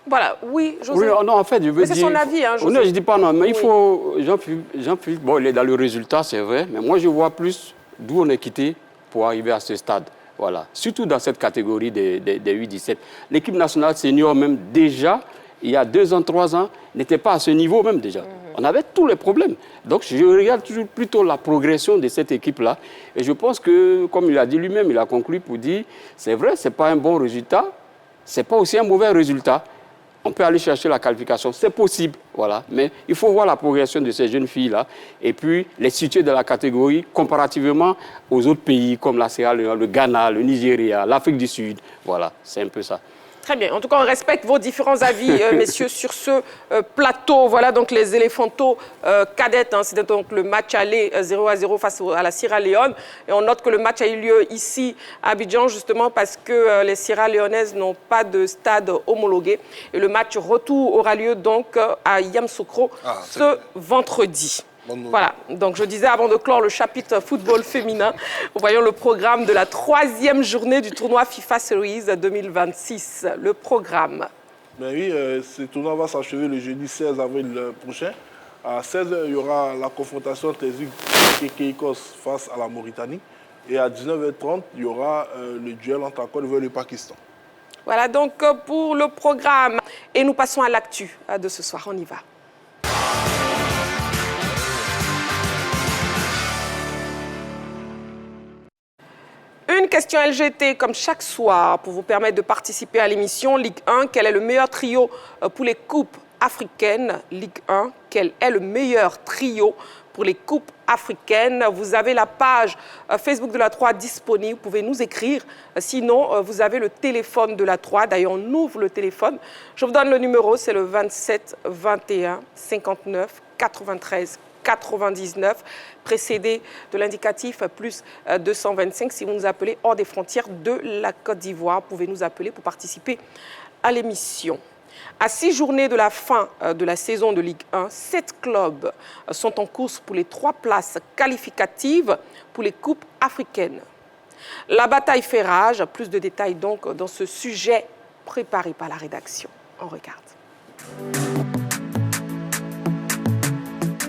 Voilà, oui, José. Oui, non, en fait, je veux dire... c'est son avis, José. Non, je ne dis pas non, mais il faut... Jean-Philippe, bon, il est dans le résultat, c'est vrai, mais moi, je vois plus d'où on est quitté pour arriver à ce stade. Voilà. Surtout dans cette catégorie des U17. L'équipe nationale senior, même déjà, il y a 2 ans, 3 ans, n'était pas à ce niveau même déjà. On avait tous les problèmes. Donc, je regarde toujours plutôt la progression de cette équipe-là. Et je pense que, comme il a dit lui-même, il a conclu pour dire, c'est vrai, ce n'est pas un bon résultat, ce n'est pas aussi un mauvais résultat. On peut aller chercher la qualification, c'est possible, voilà. Mais il faut voir la progression de ces jeunes filles-là et puis les situer dans la catégorie comparativement aux autres pays comme la Sierra Leone, le Ghana, le Nigeria, l'Afrique du Sud. Voilà, c'est un peu ça. Très bien. En tout cas, on respecte vos différents avis, messieurs, sur ce plateau. Voilà donc les Éléphantos cadettes. Hein. C'était donc le match aller 0-0 face à la Sierra Leone. Et on note que le match a eu lieu ici à Abidjan, justement parce que les Sierra Leonaises n'ont pas de stade homologué. Et le match retour aura lieu donc à Yamoussoukro ce vendredi. Voilà, donc je disais avant de clore le chapitre football féminin, voyons le programme de la 3e journée du tournoi FIFA Series 2026. Le programme. Ben oui, ce tournoi va s'achever le jeudi 16 avril prochain. À 16h, il y aura la confrontation entre les Keikos face à la Mauritanie. Et à 19h30, il y aura le duel entre la Côte d'Ivoire et le Pakistan. Voilà donc pour le programme. Et nous passons à l'actu de ce soir. On y va. Une question LGT comme chaque soir pour vous permettre de participer à l'émission Ligue 1. Quel est le meilleur trio pour les coupes africaines? Ligue 1, quel est le meilleur trio pour les coupes africaines? Vous avez la page Facebook de la 3 disponible, vous pouvez nous écrire. Sinon, vous avez le téléphone de la 3. D'ailleurs, on ouvre le téléphone. Je vous donne le numéro, c'est le 27 21 59 93 99, précédé de l'indicatif plus 225. Si vous nous appelez hors des frontières de la Côte d'Ivoire, vous pouvez nous appeler pour participer à l'émission. À 6 journées de la fin de la saison de Ligue 1, 7 clubs sont en course pour les 3 places qualificatives pour les coupes africaines. La bataille fait rage. Plus de détails donc dans ce sujet préparé par la rédaction. On regarde.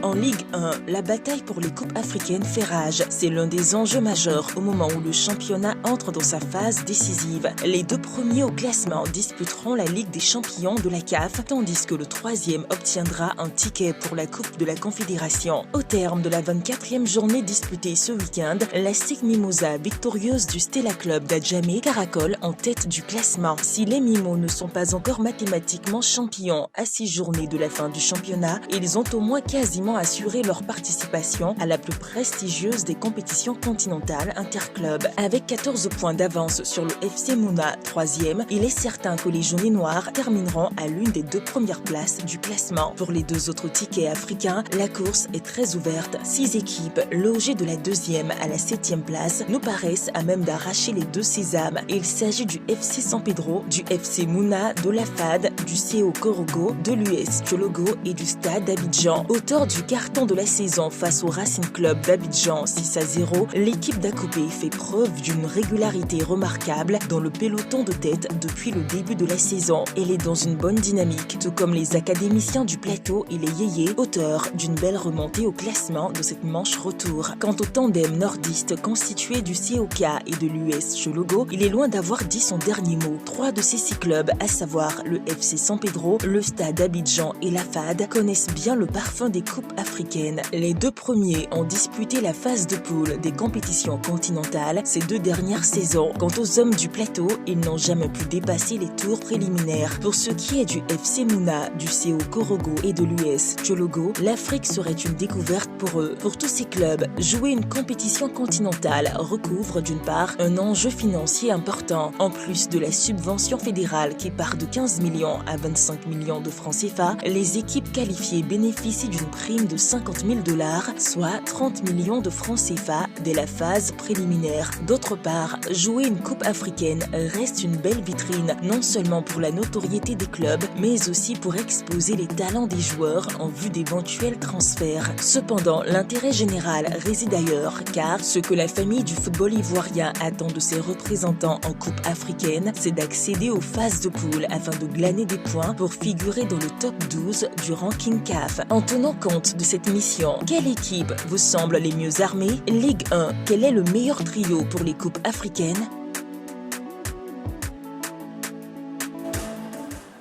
En Ligue 1, la bataille pour les coupes africaines fait rage. C'est l'un des enjeux majeurs au moment où le championnat entre dans sa phase décisive. Les 2 premiers au classement disputeront la Ligue des champions de la CAF, tandis que le 3e obtiendra un ticket pour la Coupe de la Confédération. Au terme de la 24e journée disputée ce week-end, la SIG Mimosa, victorieuse du Stella Club d'Adjamé, caracole en tête du classement. Si les Mimos ne sont pas encore mathématiquement champions à 6 journées de la fin du championnat, ils ont au moins quasiment assurer leur participation à la plus prestigieuse des compétitions continentales interclubs. Avec 14 points d'avance sur le FC Mouna, 3e, il est certain que les jaunes et noirs termineront à l'une des 2 premières places du classement. Pour les 2 autres tickets africains, la course est très ouverte. 6 équipes logées de la 2e à la 7e place nous paraissent à même d'arracher les 2 sésames. Il s'agit du FC San Pedro, du FC Mouna, de la FAD, du CO Korogo, de l'US Chologo et du Stade d'Abidjan. Auteur du carton de la saison face au Racing Club d'Abidjan 6-0, l'équipe d'Akopé fait preuve d'une régularité remarquable dans le peloton de tête depuis le début de la saison. Elle est dans une bonne dynamique, tout comme les académiciens du plateau et les yéyés, auteurs d'une belle remontée au classement de cette manche retour. Quant au tandem nordiste constitué du COK et de l'US Chologo, il est loin d'avoir dit son dernier mot. 3 de ces 6 clubs, à savoir le FC San Pedro, le Stade d'Abidjan et la FAD, connaissent bien le parfum des coupes africaines. Les 2 premiers ont disputé la phase de poule des compétitions continentales ces 2 dernières saisons. Quant aux hommes du plateau, ils n'ont jamais pu dépasser les tours préliminaires. Pour ce qui est du FC Mouna, du CO Korogo et de l'US Chologo, l'Afrique serait une découverte pour eux. Pour tous ces clubs, jouer une compétition continentale recouvre d'une part un enjeu financier important, en plus de la subvention fédérale qui part de 15 millions à 25 millions de francs CFA, les équipes qualifiées bénéficient d'une prime de 50 000 $, soit 30 millions de francs CFA dès la phase préliminaire. D'autre part, jouer une coupe africaine reste une belle vitrine, non seulement pour la notoriété des clubs, mais aussi pour exposer les talents des joueurs en vue d'éventuels transferts. Cependant, l'intérêt général réside ailleurs, car ce que la famille du football ivoirien attend de ses représentants en coupe africaine, c'est d'accéder aux phases de poule afin de glaner des points pour figurer dans le top 12 du ranking CAF. En tenant compte de cette mission, quelle équipe vous semble les mieux armées? Ligue 1, quel est le meilleur trio pour les coupes africaines?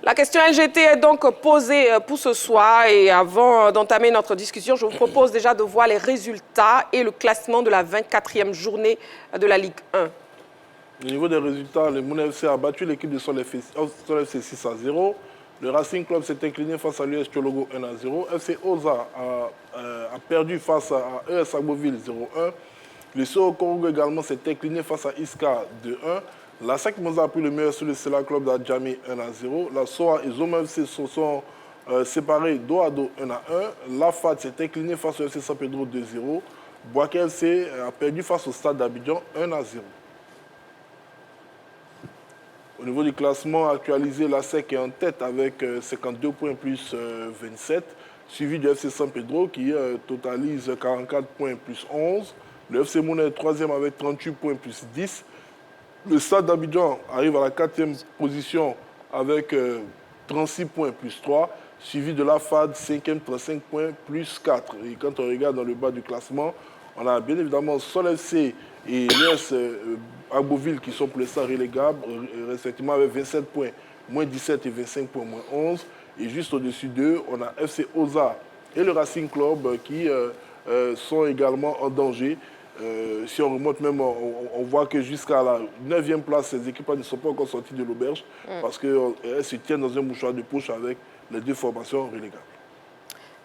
La question LGT est donc posée pour ce soir et avant d'entamer notre discussion, je vous propose déjà de voir les résultats et le classement de la 24e journée de la Ligue 1. Au niveau des résultats, le Mouna FC a battu l'équipe de Sol FC 6-0. Le Racing Club s'est incliné face à l'US Chologo 1-0. FC Oza a perdu face à ES Agboville 0-1. Le CO Korogo également s'est incliné face à Iska 2-1. La SEC Mimosa a pris le meilleur sur le Sela Club d'Adjamé 1-0. La SOA et Zoma FC se sont séparés dos à dos 1-1. La FAD s'est inclinée face au FC San Pedro 2-0. Boaké FC a perdu face au Stade d'Abidjan 1-0. Au niveau du classement actualisé, la SEC est en tête avec 52 points plus 27, suivi du FC San Pedro qui totalise 44 points plus 11. Le FC Mouna est troisième avec 38 points plus 10. Le Stade d'Abidjan arrive à la 4e position avec 36 points plus 3, suivi de la FAD 5e 35 points plus 4. Et quand on regarde dans le bas du classement, on a bien évidemment Sol FC et l'US Agboville qui sont pour l'instant relégables, respectivement avec 27 points, moins 17 et 25 points, moins 11. Et juste au-dessus d'eux, on a FC Oza et le Racing Club qui sont également en danger. Si on remonte même, on voit que jusqu'à la 9e place, ces équipes ne sont pas encore sorties de l'auberge parce qu'elles se tiennent dans un mouchoir de poche avec les deux formations relégables.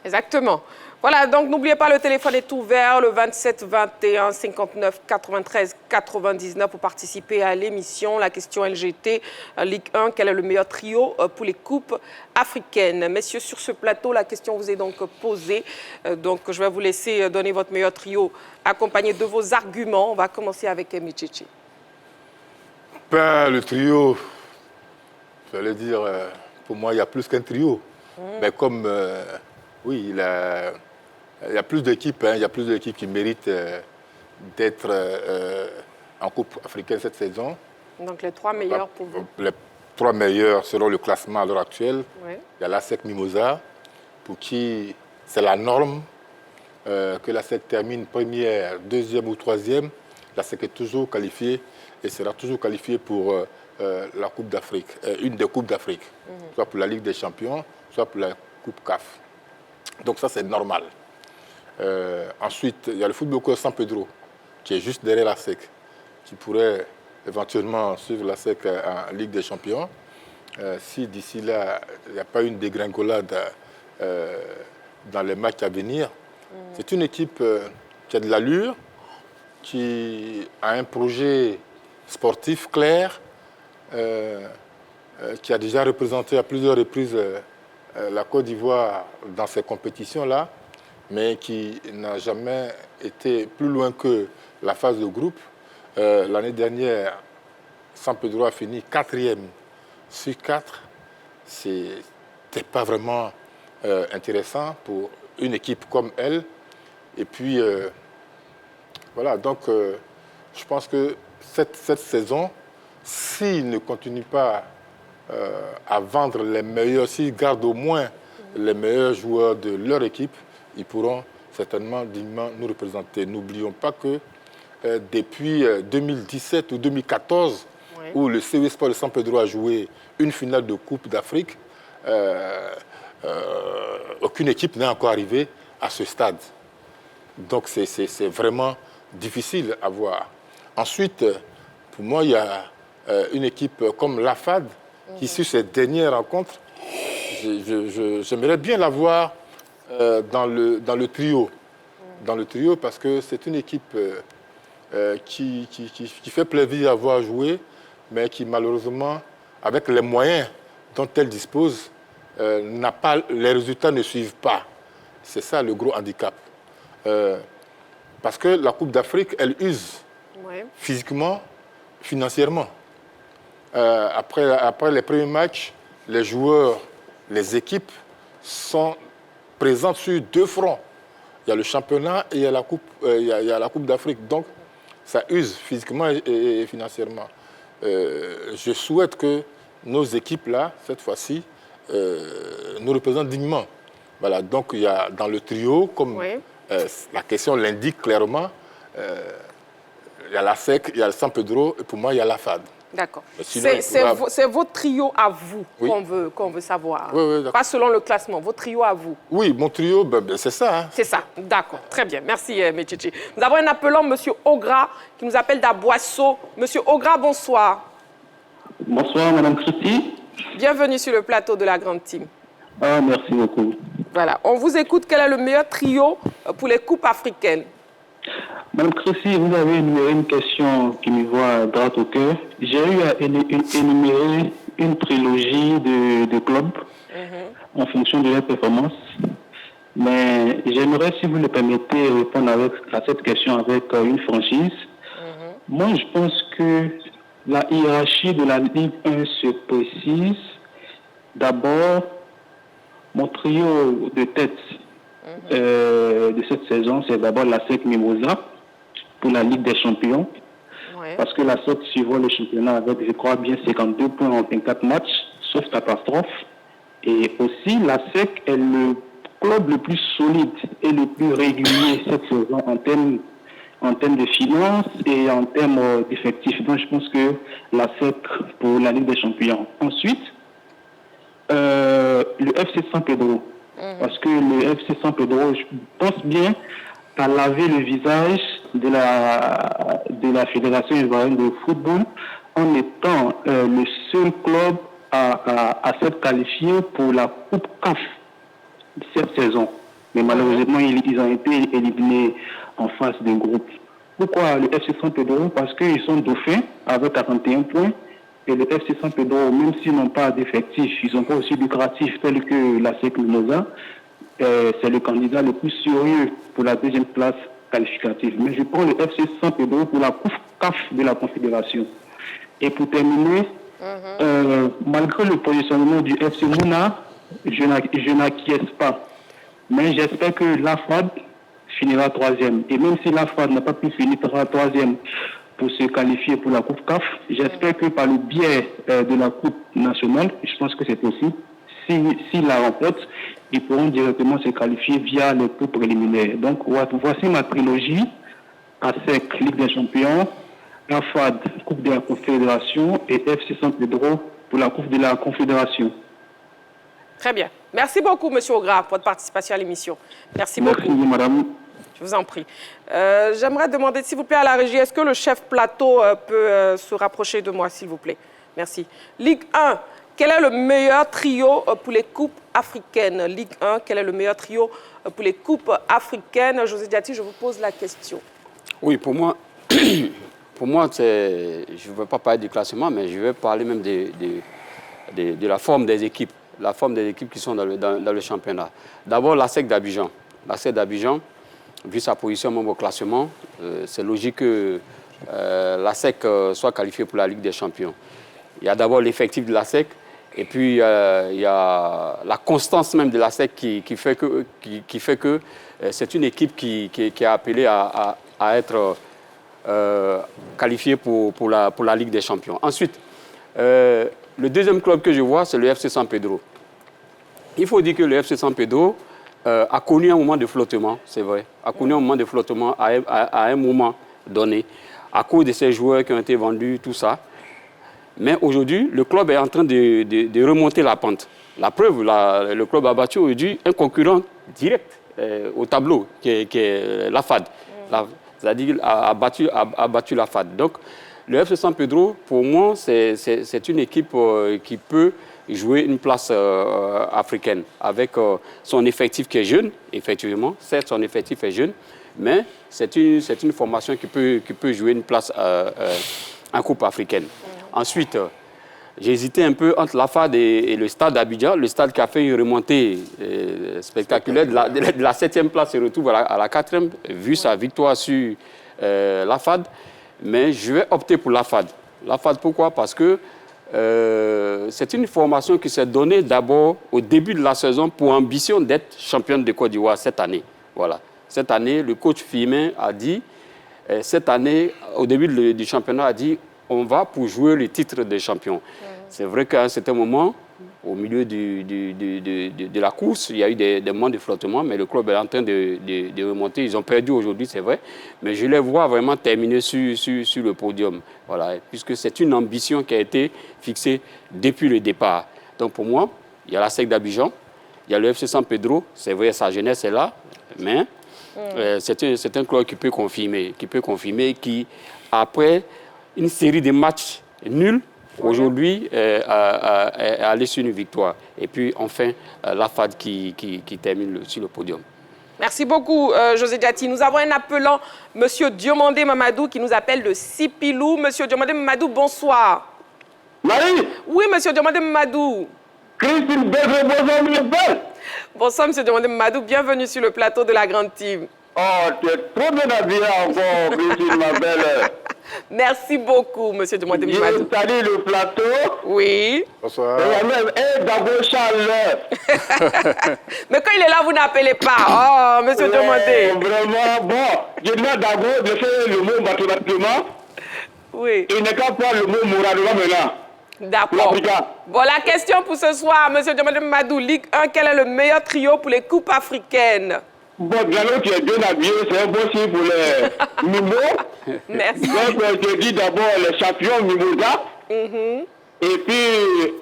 Exactement. Voilà, donc n'oubliez pas, le téléphone est ouvert, le 27 21 59 93 99 pour participer à l'émission. La question LGT, Ligue 1, quel est le meilleur trio pour les coupes africaines? Messieurs, sur ce plateau, la question vous est donc posée. Donc je vais vous laisser donner votre meilleur trio accompagné de vos arguments. On va commencer avec Micheche. Ben, le trio, j'allais dire, pour moi, il y a plus qu'un trio. Mais comme... oui, il y a plus d'équipes, il y a plus d'équipes qui méritent d'être en Coupe africaine cette saison. Donc les 3 meilleurs pour vous? Les 3 meilleurs selon le classement à l'heure actuelle. Oui. Il y a la SEC Mimosa, pour qui c'est la norme que la SEC termine première, deuxième ou troisième. La SEC est toujours qualifiée et sera toujours qualifiée pour la Coupe d'Afrique, une des Coupes d'Afrique, soit pour la Ligue des Champions, soit pour la Coupe CAF. Donc ça, c'est normal. Ensuite, il y a le Football Club San Pedro, qui est juste derrière la SEC, qui pourrait éventuellement suivre la SEC en Ligue des Champions. Si d'ici là, il n'y a pas une dégringolade dans les matchs à venir. C'est une équipe qui a de l'allure, qui a un projet sportif clair, qui a déjà représenté à plusieurs reprises la Côte d'Ivoire dans ces compétitions-là, mais qui n'a jamais été plus loin que la phase de groupe. L'année dernière, San Pedro a fini 4e sur 4. C'était pas vraiment intéressant pour une équipe comme elle. Et puis, voilà, donc je pense que cette saison, s'il ne continue pas à vendre les meilleurs, s'ils gardent au moins les meilleurs joueurs de leur équipe, ils pourront certainement dignement nous représenter. N'oublions pas que depuis 2017 ou 2014, où le CE Sport de San Pedro a joué une finale de Coupe d'Afrique, aucune équipe n'est encore arrivée à ce stade. Donc c'est vraiment difficile à voir. Ensuite, pour moi, il y a une équipe comme la FAD, qui, sur cette dernière rencontre, j'aimerais bien la voir dans le trio. Dans le trio, parce que c'est une équipe qui fait plaisir à voir jouer, mais qui, malheureusement, avec les moyens dont elle dispose, les résultats ne suivent pas. C'est ça le gros handicap. Parce que la Coupe d'Afrique, elle use physiquement, financièrement. Après les premiers matchs, les joueurs, les équipes sont présentes sur 2 fronts. Il y a le championnat et il y a la Coupe d'Afrique. Donc, ça use physiquement et financièrement. Je souhaite que nos équipes-là, cette fois-ci, nous représentent dignement. Voilà, donc il y a dans le trio, comme la question l'indique clairement, il y a la SEC, il y a le San Pedro, et pour moi, il y a la FAD. D'accord. C'est votre trio à vous qu'on veut savoir. Oui, pas selon le classement, votre trio à vous. Oui, mon trio, c'est ça. Hein. C'est ça, d'accord. Très bien. Merci, Micheche. Nous avons un appelant, M. Ogra, qui nous appelle d'Aboisseau. M. Ogra, bonsoir. Bonsoir, Mme Christy. Bienvenue sur le plateau de la Grande Team. Ah, merci beaucoup. Voilà. On vous écoute. Quel est le meilleur trio pour les coupes africaines? Madame Chrissy, vous avez énuméré une question qui me voit droit au cœur. J'ai eu à énumérer une trilogie de clubs en fonction de leur performance. Mais j'aimerais, si vous le permettez, répondre à cette question avec une franchise. Moi, je pense que la hiérarchie de la Ligue 1 se précise. D'abord, mon trio de tête de cette saison, c'est d'abord la SEC Mimosa pour la Ligue des Champions. Parce que la SEC suivant le championnat avec, je crois bien, 52 points en 24 matchs, sauf catastrophe. Et aussi, la SEC est le club le plus solide et le plus régulier cette saison en termes de finances et en termes d'effectifs. Donc, je pense que la SEC pour la Ligue des Champions. Ensuite, le FC San Pedro. Parce que le FC San Pedro, je pense bien à laver le visage de la Fédération ivoirienne de football en étant le seul club à s'être qualifié pour la Coupe CAF cette saison. Mais malheureusement, ils ont été éliminés en phase de groupe. Pourquoi le FC San Pedro? Parce qu'ils sont dauphins avec 41 points. Et le FC San Pedro, même s'ils n'ont pas d'effectifs, ils sont pas aussi lucratifs tels que la SEC Mimosa. C'est le candidat le plus sérieux pour la deuxième place qualificative. Mais je prends le FC San Pedro pour la Coupe CAF de la Confédération. Et pour terminer, malgré le positionnement du FC Mouna, je n'acquiesce pas. Mais j'espère que l'AFAD finira troisième. Et même si l'AFAD n'a pas pu finir troisième pour se qualifier pour la Coupe CAF, j'espère que par le biais de la Coupe nationale, je pense que c'est possible, s'ils la remportent, ils pourront directement se qualifier via les coups préliminaires. Donc voici ma trilogie, ASEC, Ligue des Champions, AFAD, Coupe de la Confédération et FC San Pedro pour la Coupe de la Confédération. Très bien. Merci beaucoup, M. Ogra, pour votre participation à l'émission. Merci beaucoup. Merci, madame. Je vous en prie. J'aimerais demander, s'il vous plaît, à la régie, est-ce que le chef plateau peut se rapprocher de moi, s'il vous plaît? Merci. Ligue 1, quel est le meilleur trio pour les coupes africaines? Ligue 1, quel est le meilleur trio pour les coupes africaines? José Diati, je vous pose la question. Oui, pour moi, je ne veux pas parler du classement, mais je vais parler même de la forme des équipes. La forme des équipes qui sont dans le championnat. D'abord, la SEC d'Abidjan. La SEC d'Abidjan, vu sa position même au classement, c'est logique que la SEC soit qualifiée pour la Ligue des Champions. Il y a d'abord l'effectif de la SEC, et puis il y a la constance même de la SEC qui fait que c'est une équipe qui est appelée à être qualifiée pour la Ligue des Champions. Ensuite, le deuxième club que je vois, c'est le FC San Pedro. Il faut dire que le FC San Pedro a connu un moment de flottement, c'est vrai, a connu un moment de flottement à un moment donné, à cause de ces joueurs qui ont été vendus, tout ça. Mais aujourd'hui, le club est en train de remonter la pente. La preuve, le club a battu aujourd'hui un concurrent direct au tableau, qui est l'AFAD. C'est-à-dire a battu l'AFAD. Donc, le FC San Pedro, pour moi, c'est une équipe qui peut jouer une place africaine avec son effectif qui est jeune, effectivement. Certes, son effectif est jeune, mais c'est une formation qui peut jouer une place en Coupe africaine. Ensuite, j'ai hésité un peu entre l'AFAD et le stade d'Abidjan. Le stade qui a fait une remontée spectaculaire de la 7e place se retrouve à la 4e, vu sa victoire sur l'AFAD. Mais je vais opter pour l'AFAD. L'AFAD, pourquoi? Parce que c'est une formation qui s'est donnée d'abord au début de la saison pour ambition d'être championne de Côte d'Ivoire cette année. Voilà. Cette année, le coach Firmin a dit, cette année, au début du championnat, a dit on va pour jouer le titre de champion. C'est vrai qu'à un certain moment, au milieu de la course, il y a eu des moments de flottement, mais le club est en train de remonter. Ils ont perdu aujourd'hui, c'est vrai, mais je les vois vraiment terminer sur le podium. Voilà, puisque c'est une ambition qui a été fixée depuis le départ. Donc pour moi, il y a la SEC d'Abidjan, il y a le FC San Pedro, c'est vrai, sa jeunesse est là, mais c'est un club qui peut confirmer, qui, après une série de matchs nuls, aujourd'hui, est allé sur une victoire. Et puis, enfin, l'AFAD qui termine sur le podium. Merci beaucoup, José Diati. Nous avons un appelant, Monsieur Diomandé Mamadou, qui nous appelle de Sipilou. Monsieur Diomandé Mamadou, bonsoir. Marie? Oui, Monsieur Diomandé Mamadou. Christine Bézé, bonjour, mon père. Bonsoir, Monsieur Diomandé Mamadou. Bienvenue sur le plateau de la Grande Team. Oh, tu es trop bien habillé encore, Christine, ma belle. Merci beaucoup, Monsieur Diomandé Mamadou. Je salue le plateau. Oui. Bonsoir. Et d'abord, Charles. Mais quand il est là, vous n'appelez pas. Oh, Monsieur Diomandé. Vraiment, bon. Je demande d'abord de faire le mot mathématiquement. Oui. Il n'est qu'à prendre le mot moralement maintenant. D'accord. Bon, la question pour ce soir, Monsieur Diomandé Mamadou, Ligue 1, quel est le meilleur trio pour les coupes africaines? Bon, Gano, tu es bien habillé, c'est un bon signe pour les Mimos. Merci. Donc, je dis d'abord les champions Mimosa. Et puis,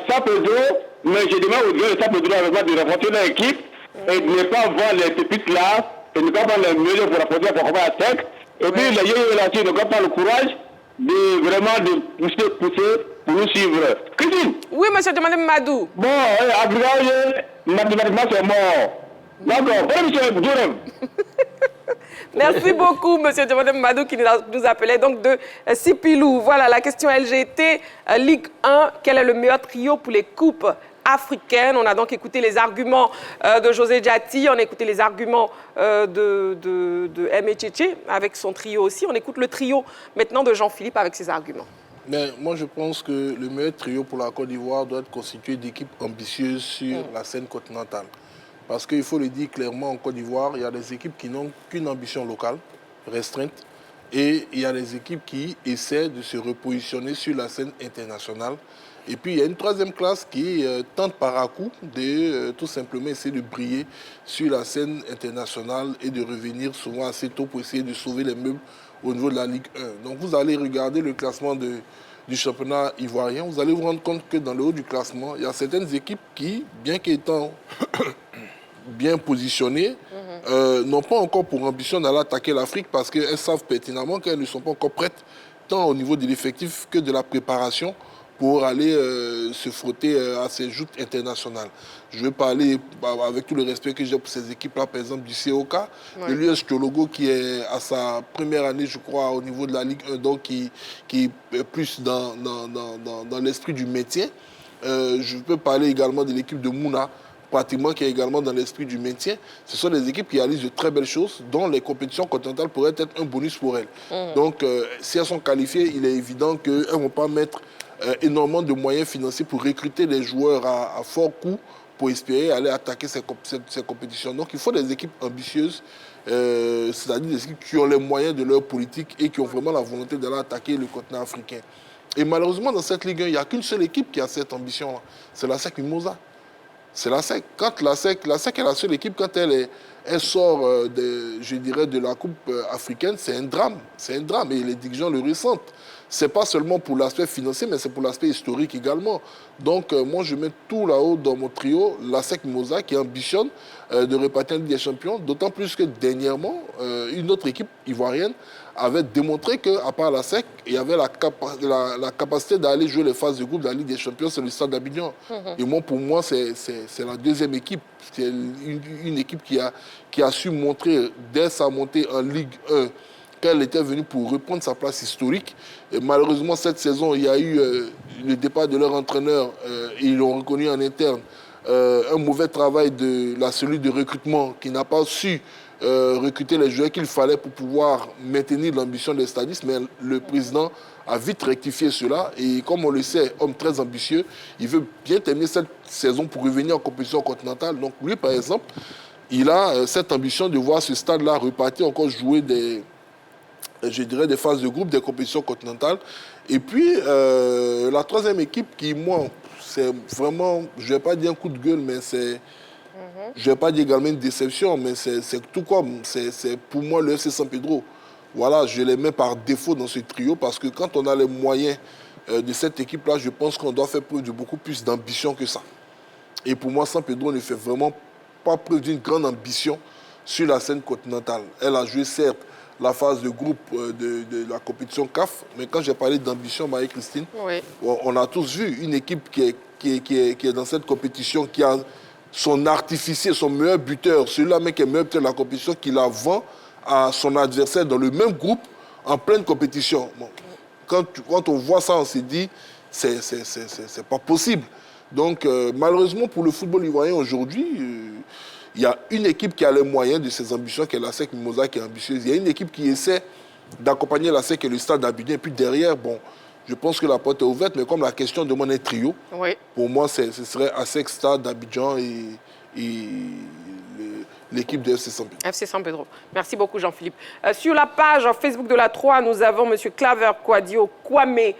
Sapedro, mais je demande aux joueurs de Sapedro de renforcer leur équipe et de ne pas voir les pépites là, et de ne pas voir les meilleurs pour rapporter pour combattre la tech. Et puis, les yeux là-dessus ne pas le courage de vraiment de pousser pour nous suivre. Christine? Oui, Monsieur Diomandé Mamadou. Bon, Abraham, mathématiquement, c'est mort. D'accord, Merci beaucoup, Monsieur Diomandé Mamadou, qui nous appelait donc de Sipilou. Voilà, la question LGT, Ligue 1, quel est le meilleur trio pour les coupes africaines? On a donc écouté les arguments de José Diati, on a écouté les arguments de Aimé Tchétché avec son trio aussi. On écoute le trio maintenant de Jean-Philippe avec ses arguments. Mais moi, je pense que le meilleur trio pour la Côte d'Ivoire doit être constitué d'équipes ambitieuses sur la scène continentale. Parce qu'il faut le dire clairement, en Côte d'Ivoire, il y a des équipes qui n'ont qu'une ambition locale, restreinte, et il y a des équipes qui essaient de se repositionner sur la scène internationale. Et puis, il y a une troisième classe qui tente par à-coup de tout simplement essayer de briller sur la scène internationale et de revenir souvent assez tôt pour essayer de sauver les meubles au niveau de la Ligue 1. Donc, vous allez regarder le classement du championnat ivoirien, vous allez vous rendre compte que dans le haut du classement, il y a certaines équipes qui, bien qu'étant bien positionnées, n'ont pas encore pour ambition d'aller attaquer l'Afrique parce qu'elles savent pertinemment qu'elles ne sont pas encore prêtes, tant au niveau de l'effectif que de la préparation, pour aller se frotter à ces joutes internationales. Je vais parler, avec tout le respect que j'ai pour ces équipes-là, par exemple du COK, de l'US Chologo qui est à sa première année, je crois, au niveau de la Ligue 1, donc qui est plus dans l'esprit du maintien. Je peux parler également de l'équipe de Mouna, pratiquement qui est également dans l'esprit du maintien. Ce sont des équipes qui réalisent de très belles choses, dont les compétitions continentales pourraient être un bonus pour elles. Donc, si elles sont qualifiées, il est évident qu'elles ne vont pas mettre énormément de moyens financiers pour recruter des joueurs à fort coût pour espérer aller attaquer ces compétitions. Donc, il faut des équipes ambitieuses, c'est-à-dire des équipes qui ont les moyens de leur politique et qui ont vraiment la volonté d'aller attaquer le continent africain. Et malheureusement, dans cette Ligue 1, il n'y a qu'une seule équipe qui a cette ambition-là. C'est la SEC Mimosa. C'est la SEC. Quand la SEC est la seule équipe, quand elle sort, je dirais, de la Coupe africaine, c'est un drame. C'est un drame et les dirigeants le ressentent. Ce n'est pas seulement pour l'aspect financier, mais c'est pour l'aspect historique également. Donc, moi, je mets tout là-haut dans mon trio, la SEC Mimosa, qui ambitionne de repartir en Ligue des Champions, d'autant plus que dernièrement, une autre équipe ivoirienne avait démontré qu'à part la SEC, il y avait la capacité d'aller jouer les phases de groupe de la Ligue des Champions, c'est le Stade d'Abidjan. Et moi, pour moi, c'est la deuxième équipe. C'est une équipe qui a su montrer, dès sa montée en Ligue 1, qu'elle était venue pour reprendre sa place historique. Et malheureusement, cette saison, il y a eu le départ de leur entraîneur, et ils l'ont reconnu en interne, un mauvais travail de la cellule de recrutement qui n'a pas su recruter les joueurs qu'il fallait pour pouvoir maintenir l'ambition des stadistes, mais le président a vite rectifié cela et comme on le sait, homme très ambitieux, il veut bien terminer cette saison pour revenir en compétition continentale. Donc lui, par exemple, il a cette ambition de voir ce stade-là repartir, encore jouer des phases de groupe, des compétitions continentales. Et puis, la troisième équipe qui, moi, c'est vraiment, je ne vais pas dire un coup de gueule, mais c'est... Je ne vais pas dire également une déception, mais c'est tout comme. C'est pour moi le FC San Pedro. Voilà, je les mets par défaut dans ce trio parce que quand on a les moyens de cette équipe-là, je pense qu'on doit faire preuve de beaucoup plus d'ambition que ça. Et pour moi, San Pedro ne fait vraiment pas preuve d'une grande ambition sur la scène continentale. Elle a joué, certes, la phase de groupe de la compétition CAF, mais quand j'ai parlé d'ambition, Marie-Christine, on a tous vu une équipe qui est dans cette compétition, qui a son artificier, son meilleur buteur, celui-là même qui est meilleur buteur de la compétition, qui la vend à son adversaire dans le même groupe en pleine compétition. Bon, quand on voit ça, on s'est dit, c'est pas possible. Donc, malheureusement, pour le football ivoirien aujourd'hui, il y a une équipe qui a les moyens de ses ambitions, qui est la SEC Mimosa, qui est ambitieuse. Il y a une équipe qui essaie d'accompagner la SEC et le Stade d'Abidjan. Et puis derrière, bon, je pense que la porte est ouverte, mais comme la question demande un trio, pour moi, ce serait ASEC, Stade d'Abidjan et l'équipe de FC San Pedro. FC San Pedro. Merci beaucoup, Jean-Philippe. Sur la page Facebook de la 3, nous avons M. Claver Kouadio Kwame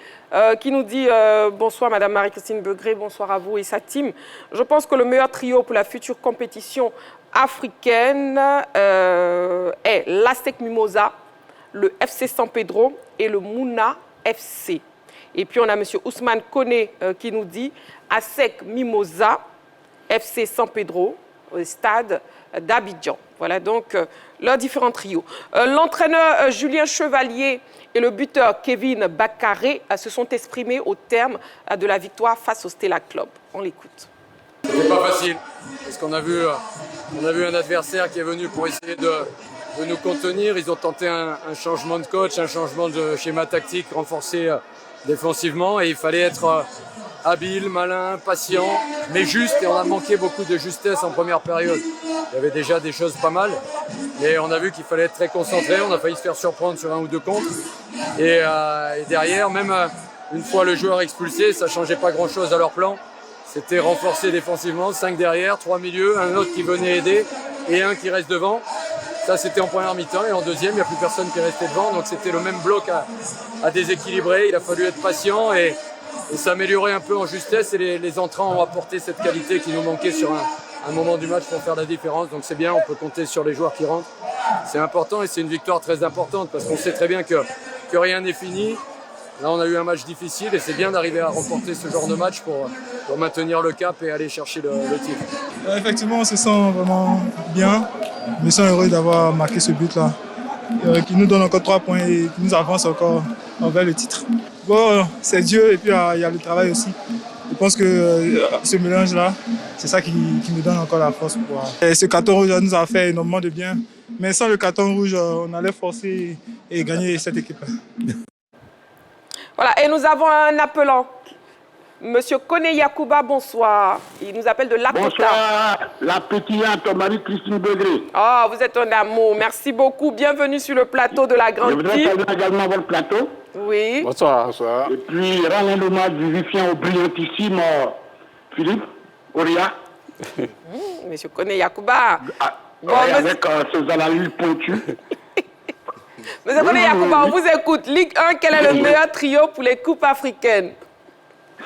qui nous dit bonsoir, Madame Marie-Christine Begré, bonsoir à vous et sa team. Je pense que le meilleur trio pour la future compétition africaine est l'ASEC Mimosa, le FC San Pedro et le Mouna FC. Et puis on a M. Ousmane Kone qui nous dit ASEC Mimosa, FC San Pedro, au stade d'Abidjan. Voilà donc leurs différents trios. L'entraîneur Julien Chevalier et le buteur Kevin Bakaré se sont exprimés au terme de la victoire face au Stella Club. On l'écoute. C'était pas facile, parce qu'on a vu un adversaire qui est venu pour essayer de nous contenir. Ils ont tenté un changement de coach, un changement de schéma tactique renforcé défensivement, et il fallait être habile, malin, patient, mais juste, et on a manqué beaucoup de justesse en première période. Il y avait déjà des choses pas mal, mais on a vu qu'il fallait être très concentré, on a failli se faire surprendre sur un ou deux contres, et derrière, même une fois le joueur expulsé, ça ne changeait pas grand-chose à leur plan. C'était renforcé défensivement, 5 derrière, 3 milieux, un autre qui venait aider, et un qui reste devant. Ça, c'était en première mi-temps, et en deuxième, il n'y a plus personne qui restait devant, donc c'était le même bloc à déséquilibrer. Il a fallu être patient et s'améliorer un peu en justesse, et les entrants ont apporté cette qualité qui nous manquait sur un moment du match pour faire la différence. Donc c'est bien, on peut compter sur les joueurs qui rentrent. C'est important et c'est une victoire très importante parce qu'on sait très bien que rien n'est fini. Là, on a eu un match difficile et c'est bien d'arriver à remporter ce genre de match pour maintenir le cap et aller chercher le titre. Effectivement, on se sent vraiment bien. Je me sens heureux d'avoir marqué ce but-là, qui nous donne encore 3 points et qui nous avance encore envers le titre. Bon, c'est Dieu et puis il y a le travail aussi. Je pense que ce mélange-là, c'est ça qui nous donne encore la force. Et ce carton rouge nous a fait énormément de bien. Mais sans le carton rouge, on allait forcer et gagner cette équipe. Voilà, et nous avons un appelant. Monsieur Kone Yakuba, bonsoir. Il nous appelle de Lakota. Bonsoir, la petite Marie-Christine Begré. Oh, vous êtes un amour. Merci beaucoup. Bienvenue sur le plateau de la Grande Team. Je voudrais saluer également votre plateau. Oui. Bonsoir. Bonsoir. Et puis, rendre l'hommage vivifiant au brillantissime Philippe Oria. Monsieur Kone Yakuba. Bon, avec ses analyses pointues. Monsieur Kone Yakuba, on vous écoute. Ligue 1, quel est le meilleur trio pour les coupes africaines?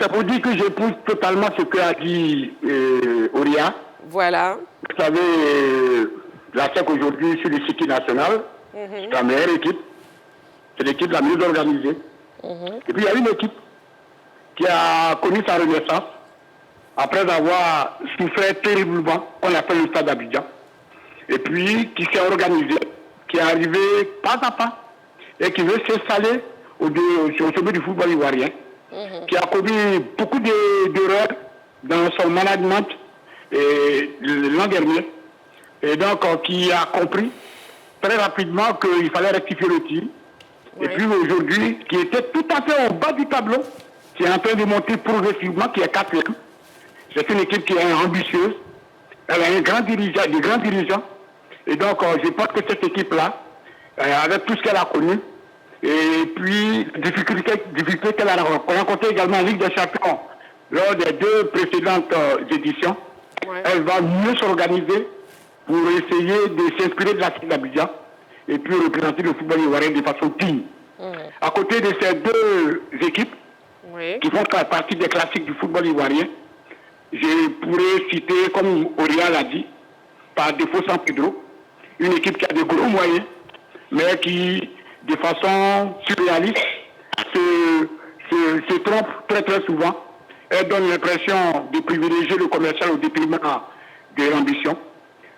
C'est pour dire que j'épouse totalement ce qu'a dit Oria. Voilà. Vous savez, la SEC aujourd'hui sur le circuit national, c'est la meilleure équipe. C'est l'équipe la mieux organisée. Et puis il y a une équipe qui a connu sa renaissance après avoir souffert terriblement, qu'on appelle le Stade d'Abidjan. Et puis qui s'est organisée, qui est arrivée pas à pas et qui veut s'installer au sommet du football ivoirien. Qui a commis beaucoup d'erreurs dans son management l'an dernier. Et donc, qui a compris très rapidement qu'il fallait rectifier le tir. Et puis aujourd'hui, qui était tout à fait au bas du tableau, qui est en train de monter progressivement, qui est 4e. C'est une équipe qui est ambitieuse. Elle a des grands dirigeants. Et donc, je pense que cette équipe-là, avec tout ce qu'elle a connu, et puis, difficulté qu'elle a rencontrée également en Ligue des Champions lors des 2 précédentes éditions. Elle va mieux s'organiser pour essayer de s'inspirer de la Ligue d'Abidjan et puis représenter le football ivoirien de façon digne. À côté de ces 2 équipes qui font partie des classiques du football ivoirien, je pourrais citer, comme Oria l'a dit, par défaut San Pedro, une équipe qui a de gros moyens, mais qui de façon surréaliste, se trompe très très souvent. Elle donne l'impression de privilégier le commercial au détriment de l'ambition.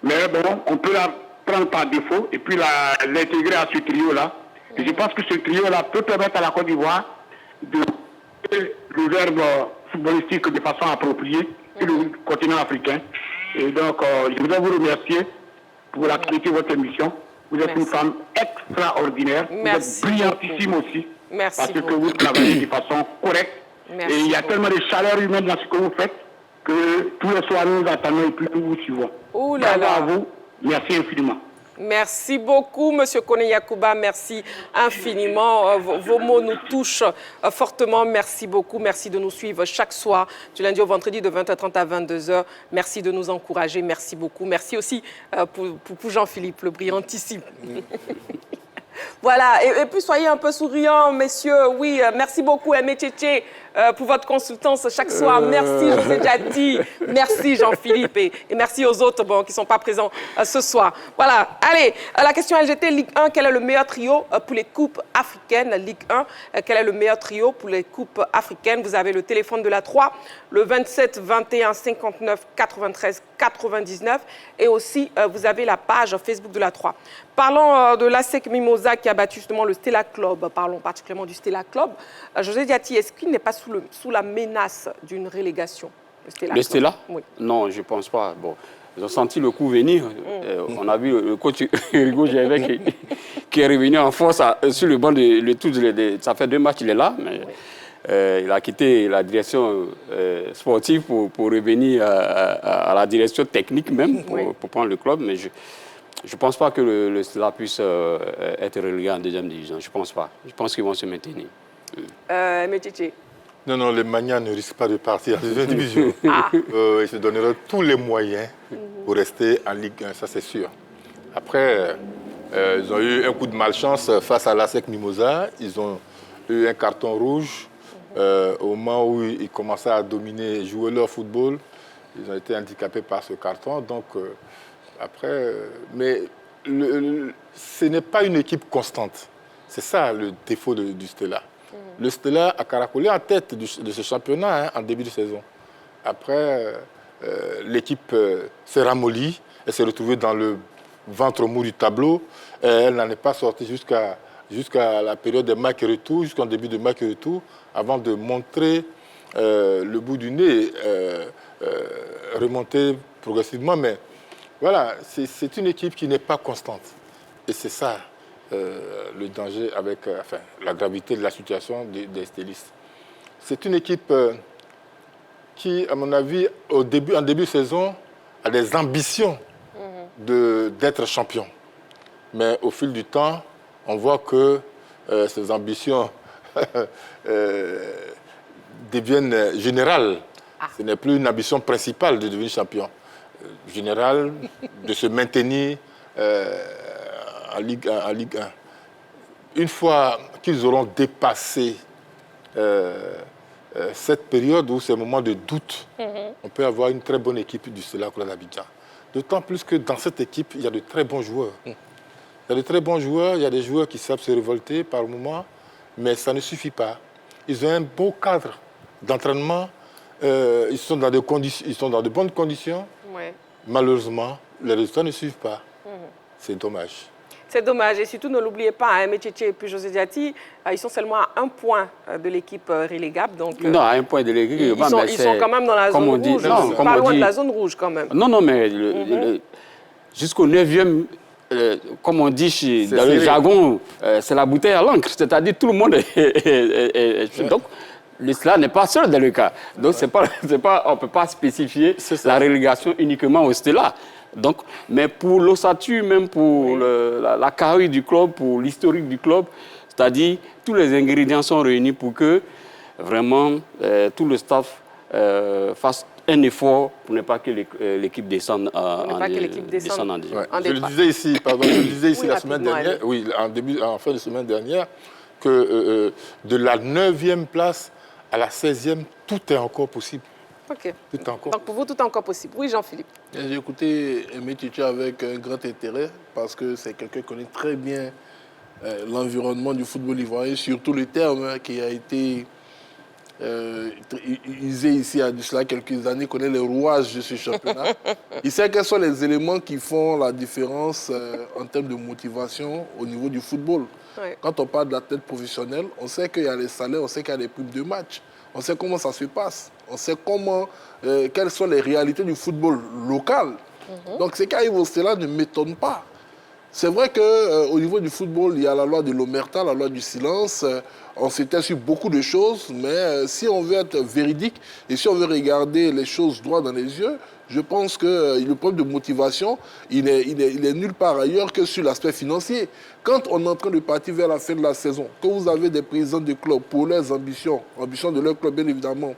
Mais bon, on peut la prendre par défaut et puis l'intégrer à ce trio-là. Et je pense que ce trio-là peut permettre à la Côte d'Ivoire de le verbe footballistique de façon appropriée sur le continent africain Et donc, je voudrais vous remercier pour la qualité de votre émission. Vous êtes une femme extraordinaire. Merci vous êtes brillantissime aussi. Merci parce beaucoup. que vous travaillez de façon correcte. Merci et il y a beaucoup. tellement de chaleur humaine dans ce que vous faites que tous les soirs nous attendons et puis nous vous suivons. Ouh là là. Bravo à vous. Merci infiniment. Merci beaucoup, Monsieur Kone Yacouba. Merci infiniment. Vos mots nous touchent fortement. Merci beaucoup. Merci de nous suivre chaque soir, du lundi au vendredi, de 20h30 à 22h. Merci de nous encourager. Merci beaucoup. Merci aussi pour Jean-Philippe, le brillantissime. Voilà, et puis soyez un peu souriants, messieurs. Oui, merci beaucoup, Aimé Tchétché, pour votre consultance chaque soir. Merci, José Diati. Merci, Jean-Philippe. Et merci aux autres qui ne sont pas présents ce soir. Voilà, allez, la question LGT, Ligue 1, quel est le meilleur trio pour les coupes africaines? Ligue 1, quel est le meilleur trio pour les coupes africaines? Vous avez le téléphone de la 3, le 27 21 59 93 99. Et aussi, vous avez la page Facebook de la 3. Parlons de l'ASEC Mimosa qui a battu justement le Stella Club. Parlons particulièrement du Stella Club. José Diati, est-ce qu'il n'est pas sous la menace d'une relégation, le Stella Oui. Non, je ne pense pas. Bon, ils ont senti le coup venir. On a vu le coach Rigo Gervais qui est revenu en force sur le banc de tout. Ça fait 2 matchs qu'il est là, mais il a quitté la direction sportive pour revenir à la direction technique même, pour prendre le club. Mais je ne pense pas que le Stella puisse être relégué en 2e division. Je ne pense pas. Je pense qu'ils vont se maintenir. Métier. Non, les Magnans ne risquent pas de partir en 2e division. Ils se donneront tous les moyens pour rester en Ligue 1, ça c'est sûr. Après, ils ont eu un coup de malchance face à l'ASEC Mimosa. Ils ont eu un carton rouge au moment où ils commençaient à dominer et jouer leur football. Ils ont été handicapés par ce carton. Donc, après, mais ce n'est pas une équipe constante. C'est ça le défaut du Stella. Le Stella a caracolé en tête de ce championnat en début de saison. Après, l'équipe s'est ramollie, elle s'est retrouvée dans le ventre mou du tableau. Elle n'en est pas sortie jusqu'à la période des matchs retour, jusqu'en début de match retour, avant de montrer le bout du nez, remonter progressivement. Mais voilà, c'est une équipe qui n'est pas constante. Et c'est ça le danger avec la gravité de la situation des stylistes. C'est une équipe qui, à mon avis, en début de saison, a des ambitions d'être champion. Mais au fil du temps, on voit que ces ambitions deviennent générales. Ce n'est plus une ambition principale de devenir champion. Générale, de se maintenir en Ligue 1. Une fois qu'ils auront dépassé cette période où c'est un moment de doute, on peut avoir une très bonne équipe du Stella d'Abidjan. D'autant plus que dans cette équipe, il y a de très bons joueurs. Il y a de très bons joueurs, il y a des joueurs qui savent se révolter par moments, mais ça ne suffit pas. Ils ont un beau cadre d'entraînement, ils sont dans de bonnes conditions. Ouais. Malheureusement, les résultats ne suivent pas. C'est dommage. C'est dommage. Et surtout, ne l'oubliez pas, hein, Métier et puis José Diati, ils sont seulement à 1 point de l'équipe relégable. Donc, non, à 1 point de l'équipe. Ils sont quand même dans la zone rouge. Pas loin de la zone rouge quand même. Non, mais jusqu'au 9e, comme on dit dans le jargon, c'est la bouteille à l'encre. C'est-à-dire tout le monde est donc, cela n'est pas seul dans le cas. Donc, on ne peut pas spécifier la relégation uniquement au Stella. Donc, mais pour l'ossature, même pour la carrière du club, pour l'historique du club, c'est-à-dire tous les ingrédients sont réunis pour que vraiment tout le staff fasse un effort pour ne pas que l'équipe descende en division. Je le disais ici, la semaine dernière, en fin de semaine dernière, que de la 9e place à la 16e, tout est encore possible. Ok. Donc pour vous, tout est encore possible. Oui, Jean-Philippe. J'ai écouté Aimé Tchétché avec un grand intérêt parce que c'est quelqu'un qui connaît très bien l'environnement du football ivoirien, surtout le terme qui a été usé ici à cela quelques années, connaît les rouages de ce championnat. Il sait quels sont les éléments qui font la différence en termes de motivation au niveau du football. Ouais. Quand on parle d'athlète professionnel, on sait qu'il y a les salaires, on sait qu'il y a les primes de match. On sait comment ça se passe. On sait quelles sont les réalités du football local. Donc ce qui arrive au Stella ne m'étonne pas. C'est vrai qu'au niveau du football, il y a la loi de l'omerta, la loi du silence. On s'était sur beaucoup de choses, mais si on veut être véridique et si on veut regarder les choses droit dans les yeux, je pense que le problème de motivation, il est nulle part ailleurs que sur l'aspect financier. Quand on est en train de partir vers la fin de la saison, que vous avez des présidents de clubs pour leurs ambitions de leur club bien évidemment,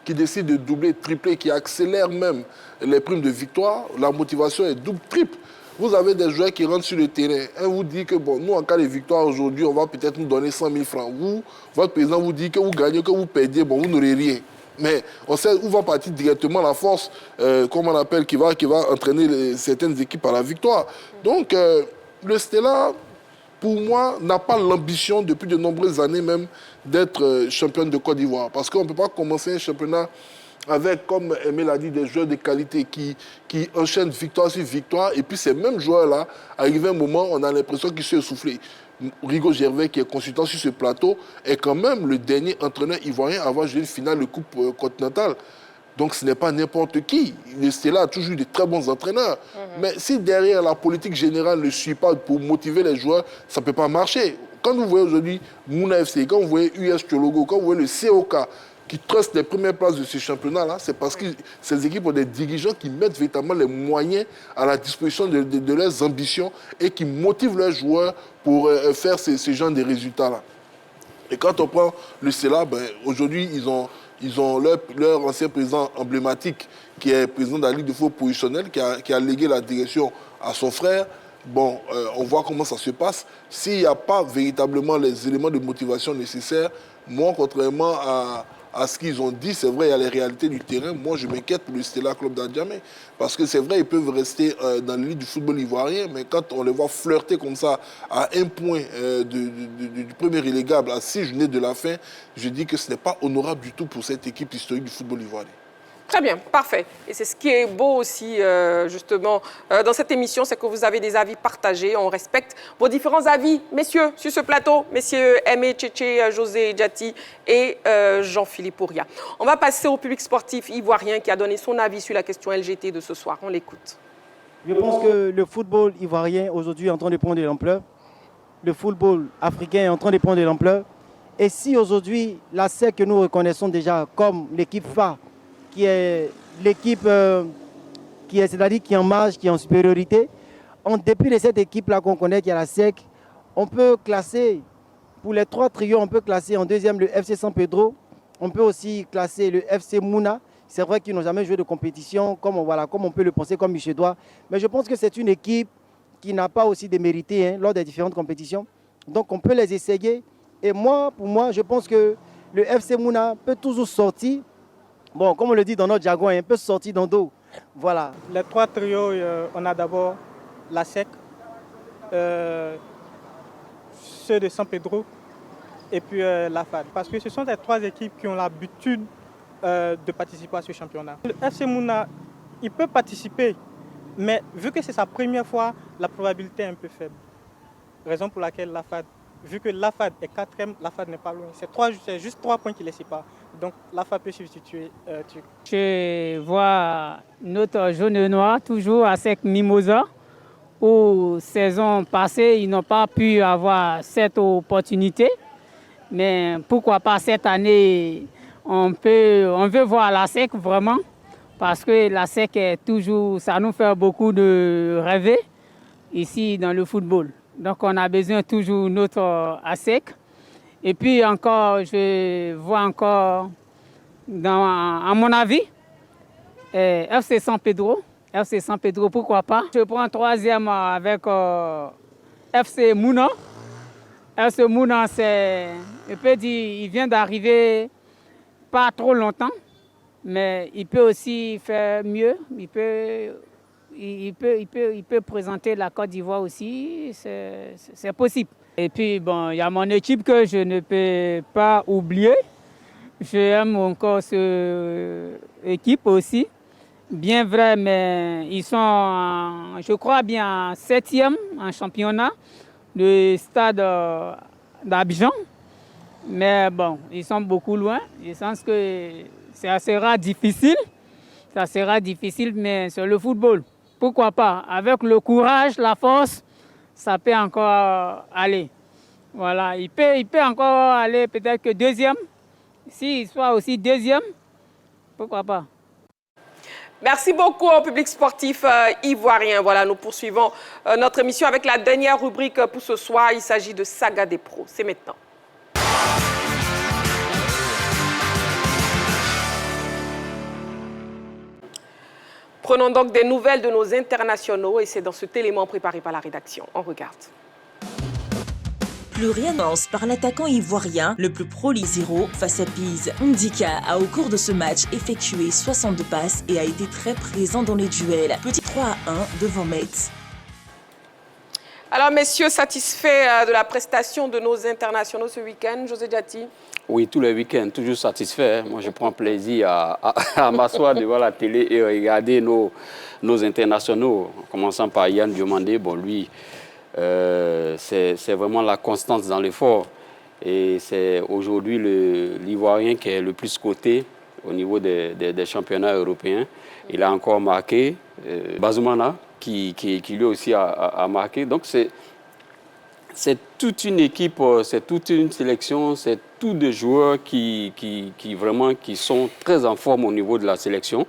qui décident de doubler, tripler, qui accélèrent même les primes de victoire, la motivation est double, triple. Vous avez des joueurs qui rentrent sur le terrain. Un vous dit que bon, nous, en cas de victoire aujourd'hui, on va peut-être nous donner 100 000 francs. Vous, votre président vous dit que vous gagnez, que vous perdiez, bon, vous n'aurez rien. Mais on sait où va partir directement la force, comme on appelle, qui va entraîner certaines équipes à la victoire. Donc, le Stella, pour moi, n'a pas l'ambition, depuis de nombreuses années même, d'être championne de Côte d'Ivoire. Parce qu'on ne peut pas commencer un championnat avec, comme Aimé l'a dit, des joueurs de qualité qui enchaînent victoire sur victoire. Et puis ces mêmes joueurs-là, arrivé un moment, on a l'impression qu'ils sont essoufflés. Rigo Gervais, qui est consultant sur ce plateau, est quand même le dernier entraîneur ivoirien à avoir joué une finale de Coupe continentale. Donc ce n'est pas n'importe qui. Le Stella a toujours eu de très bons entraîneurs. Mais si derrière la politique générale ne suit pas pour motiver les joueurs, ça ne peut pas marcher. Quand vous voyez aujourd'hui Mouna FC, quand vous voyez US Chologo, quand vous voyez le COK, qui trustent les premières places de ce championnat-là, c'est parce que ces équipes ont des dirigeants qui mettent véritablement les moyens à la disposition de leurs ambitions et qui motivent leurs joueurs pour faire ce genre de résultats-là. Et quand on prend le CELA, aujourd'hui, ils ont leur ancien président emblématique, qui est président de la Ligue de football professionnel, qui a légué la direction à son frère. Bon, on voit comment ça se passe. S'il n'y a pas véritablement les éléments de motivation nécessaires, moi, contrairement à ce qu'ils ont dit, c'est vrai, il y a les réalités du terrain. Moi, je m'inquiète pour le Stella Club d'Adjamé. Parce que c'est vrai, ils peuvent rester dans l'élite du football ivoirien, mais quand on les voit flirter comme ça, à un point du premier relégable, à 6 journées de la fin, je dis que ce n'est pas honorable du tout pour cette équipe historique du football ivoirien. Très bien, parfait. Et c'est ce qui est beau aussi, justement, dans cette émission, c'est que vous avez des avis partagés. On respecte vos différents avis, messieurs, sur ce plateau. Messieurs Aimé, Tchétché, José Diati et Jean-Philippe Ouria. On va passer au public sportif ivoirien qui a donné son avis sur la question LGT de ce soir. On l'écoute. Je pense que le football ivoirien, aujourd'hui, est en train de prendre de l'ampleur. Le football africain est en train de prendre de l'ampleur. Et si aujourd'hui, la SEC que nous reconnaissons déjà comme l'équipe phare, qui est l'équipe c'est-à-dire qui est en marge, qui est en supériorité. En dépit de cette équipe-là qu'on connaît, qui est la SEC, on peut classer, pour les 3 trios, on peut classer en deuxième le FC San Pedro, on peut aussi classer le FC Mouna. C'est vrai qu'ils n'ont jamais joué de compétition, comme on peut le penser comme Michedois. Mais je pense que c'est une équipe qui n'a pas aussi démérité lors des différentes compétitions. Donc on peut les essayer. Et pour moi, je pense que le FC Mouna peut toujours sortir. Bon, comme on le dit dans notre jargon, un peu sorti dans dos. Voilà. Les 3 trios, on a d'abord la SEC, ceux de San Pedro et puis la FAD. Parce que ce sont les 3 équipes qui ont l'habitude de participer à ce championnat. Le FC Mouna, il peut participer, mais vu que c'est sa première fois, la probabilité est un peu faible. Raison pour laquelle la FAD, vu que la FAD est 4e, la FAD n'est pas loin. C'est juste 3 points qui les séparent. Donc la FAD peut substituer Turc. Je vois notre jaune et noir toujours à SEC Mimosa, où saison passée, ils n'ont pas pu avoir cette opportunité. Mais pourquoi pas cette année, on veut voir la SEC vraiment, parce que la SEC est toujours, ça nous fait beaucoup de rêver ici dans le football. Donc on a besoin toujours de notre ASEC. Et puis encore, je vois encore, à mon avis, FC San Pedro. FC San Pedro, pourquoi pas. Je prends 3e avec FC Mouna. FC Mouna, je peux dire, il vient d'arriver pas trop longtemps, mais il peut aussi faire mieux. Il peut présenter la Côte d'Ivoire aussi, c'est possible. Et puis, bon, il y a mon équipe que je ne peux pas oublier. J'aime encore cette équipe aussi. Bien vrai, mais ils sont, je crois, bien 7e en championnat, le stade d'Abidjan. Mais bon, ils sont beaucoup loin. Je pense que ça sera difficile. Ça sera difficile, mais c'est le football. Pourquoi pas? Avec le courage, la force, ça peut encore aller. Voilà, il peut encore aller peut-être que deuxième. S'il soit aussi deuxième, pourquoi pas? Merci beaucoup au public sportif ivoirien. Voilà, nous poursuivons notre émission avec la dernière rubrique pour ce soir. Il s'agit de Saga des pros. C'est maintenant. Prenons donc des nouvelles de nos internationaux et c'est dans cet élément préparé par la rédaction. On regarde. Plus rien n'avance par l'attaquant ivoirien, le plus prolifique face à Pise. Ndika a au cours de ce match effectué 62 passes et a été très présent dans les duels. Petit 3-1 devant Metz. Alors messieurs, satisfaits de la prestation de nos internationaux ce week-end, José Diati? Oui, tous les week-ends, toujours satisfait. Moi, je prends plaisir à m'asseoir devant la télé et regarder nos internationaux, en commençant par Yann Diomandé. Bon, lui, c'est vraiment la constance dans l'effort. Et c'est aujourd'hui l'Ivoirien qui est le plus coté au niveau des championnats européens. Il a encore marqué. Bazoumana, qui lui aussi a marqué. Donc, c'est toute une équipe, c'est toute une sélection, c'est tous des joueurs qui sont très en forme au niveau de la sélection.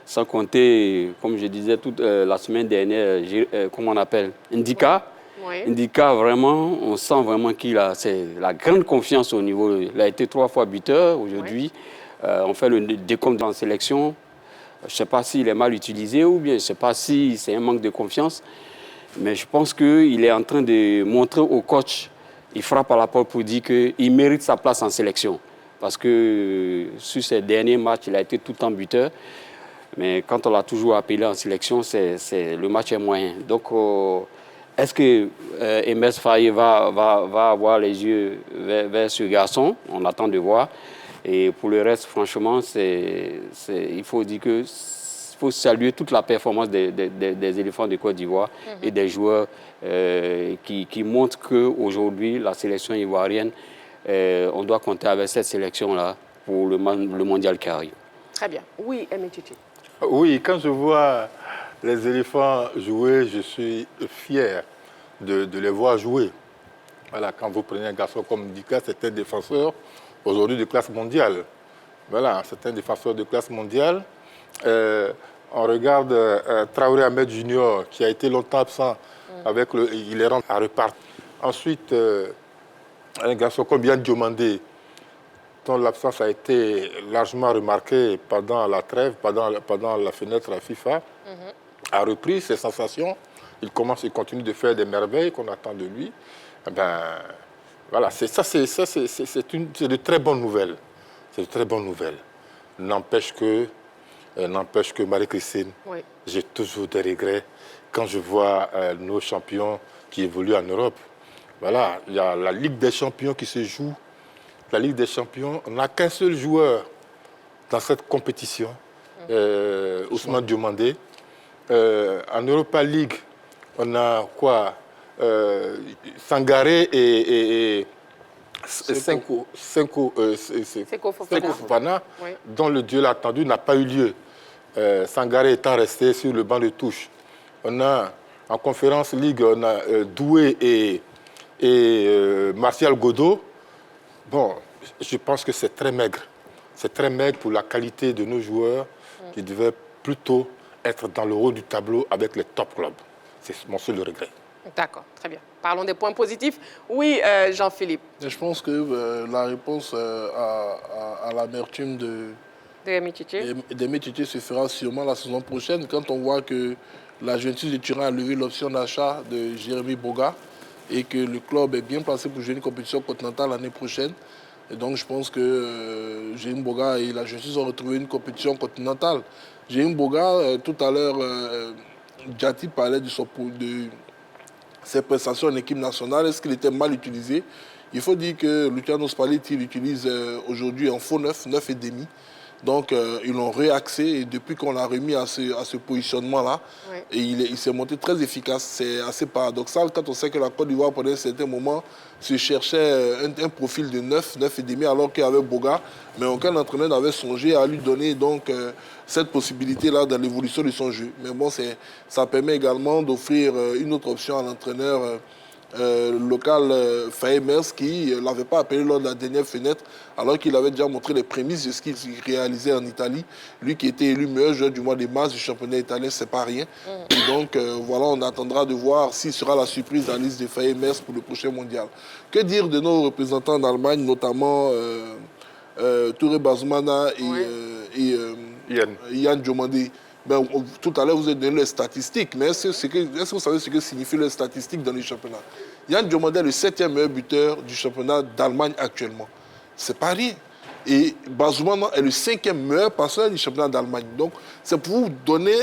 Sans compter, comme je disais la semaine dernière, comment on appelle, Ndika. Oui. Ndika, vraiment, on sent vraiment qu'il a la grande confiance au niveau. Il a été 3 fois buteur aujourd'hui. Oui. On fait le décompte en sélection. Je ne sais pas s'il est mal utilisé ou bien je ne sais pas si c'est un manque de confiance. Mais je pense qu'il est en train de montrer au coach, il frappe à la porte pour dire qu'il mérite sa place en sélection. Parce que sur ses derniers matchs, il a été tout le temps buteur. Mais quand on l'a toujours appelé en sélection, le match est moyen. Donc, est-ce que Emes Faye va avoir les yeux vers ce garçon? On attend de voir. Et pour le reste, franchement, il faut dire que il faut saluer toute la performance des éléphants de Côte d'Ivoire et des joueurs qui montrent qu'aujourd'hui, la sélection ivoirienne, on doit compter avec cette sélection-là pour le mondial qui arrive. Très bien. Oui, Emetiti. Oui, quand je vois les éléphants jouer, je suis fier de les voir jouer. Voilà, quand vous prenez un garçon comme Ndika, c'est un défenseur aujourd'hui de classe mondiale. Voilà, c'est un défenseur de classe mondiale. On regarde Traoré Ahmed Junior, qui a été longtemps absent, il est rentré à repartir. Ensuite, un garçon comme Yann Diomandé, dont l'absence a été largement remarquée pendant la trêve, pendant la fenêtre à FIFA, a repris ses sensations. Il continue de faire des merveilles qu'on attend de lui. Eh ben, voilà, c'est de très bonnes nouvelles. C'est de très bonnes nouvelles. N'empêche que Marie-Christine, oui, j'ai toujours des regrets quand je vois nos champions qui évoluent en Europe. Voilà, il y a la Ligue des champions qui se joue. La Ligue des champions, on n'a qu'un seul joueur dans cette compétition, Ousmane Diomandé. En Europa League, on a quoi, Sangaré et Seko Fofana, oui, dont le duel attendu n'a pas eu lieu. Sangaré étant resté sur le banc de touche. On a en Conférence League, on a Doué et Martial Godot. Bon, je pense que c'est très maigre. C'est très maigre pour la qualité de nos joueurs qui devaient plutôt être dans le haut du tableau avec les top clubs. C'est mon seul regret. D'accord, très bien. Parlons des points positifs. Oui, Jean-Philippe. Je pense que la réponse à l'amertume d'Emetiti se fera sûrement la saison prochaine, quand on voit que la Juventus de Turin a levé l'option d'achat de Jérémy Boga et que le club est bien placé pour jouer une compétition continentale l'année prochaine. Et donc je pense que Jérémy Boga et la Juventus ont retrouvé une compétition continentale. Jérémy Boga, tout à l'heure, Diati parlait de ses prestations en équipe nationale. Est-ce qu'il était mal utilisé? Il faut dire que Luciano Spalletti l'utilise aujourd'hui en faux 9,5. Donc, ils l'ont réaxé et depuis qu'on l'a remis à ce positionnement-là, et il s'est montré très efficace. C'est assez paradoxal quand on sait que la Côte d'Ivoire, pendant un certain moment, se cherchait un profil de 9,5 alors qu'il y avait Boga, mais aucun entraîneur n'avait songé à lui donner donc, cette possibilité-là dans l'évolution de son jeu. Mais bon, ça permet également d'offrir une autre option à l'entraîneur local Faye Mers qui ne l'avait pas appelé lors de la dernière fenêtre alors qu'il avait déjà montré les prémices de ce qu'il réalisait en Italie. Lui qui était élu meilleur joueur du mois de mars du championnat italien, c'est pas rien. Et donc voilà, on attendra de voir s'il sera la surprise dans la liste de Faye Mers pour le prochain mondial. Que dire de nos représentants d'Allemagne, notamment Touré Bazoumana et Yann Diomandé? Ben, tout à l'heure, vous avez donné les statistiques, mais est-ce que vous savez ce que signifient les statistiques dans les championnats? Yann Diomandé est le 7e meilleur buteur du championnat d'Allemagne actuellement. C'est pas rien. Et Bazoumana est le 5e meilleur passeur du championnat d'Allemagne. Donc, c'est pour vous donner,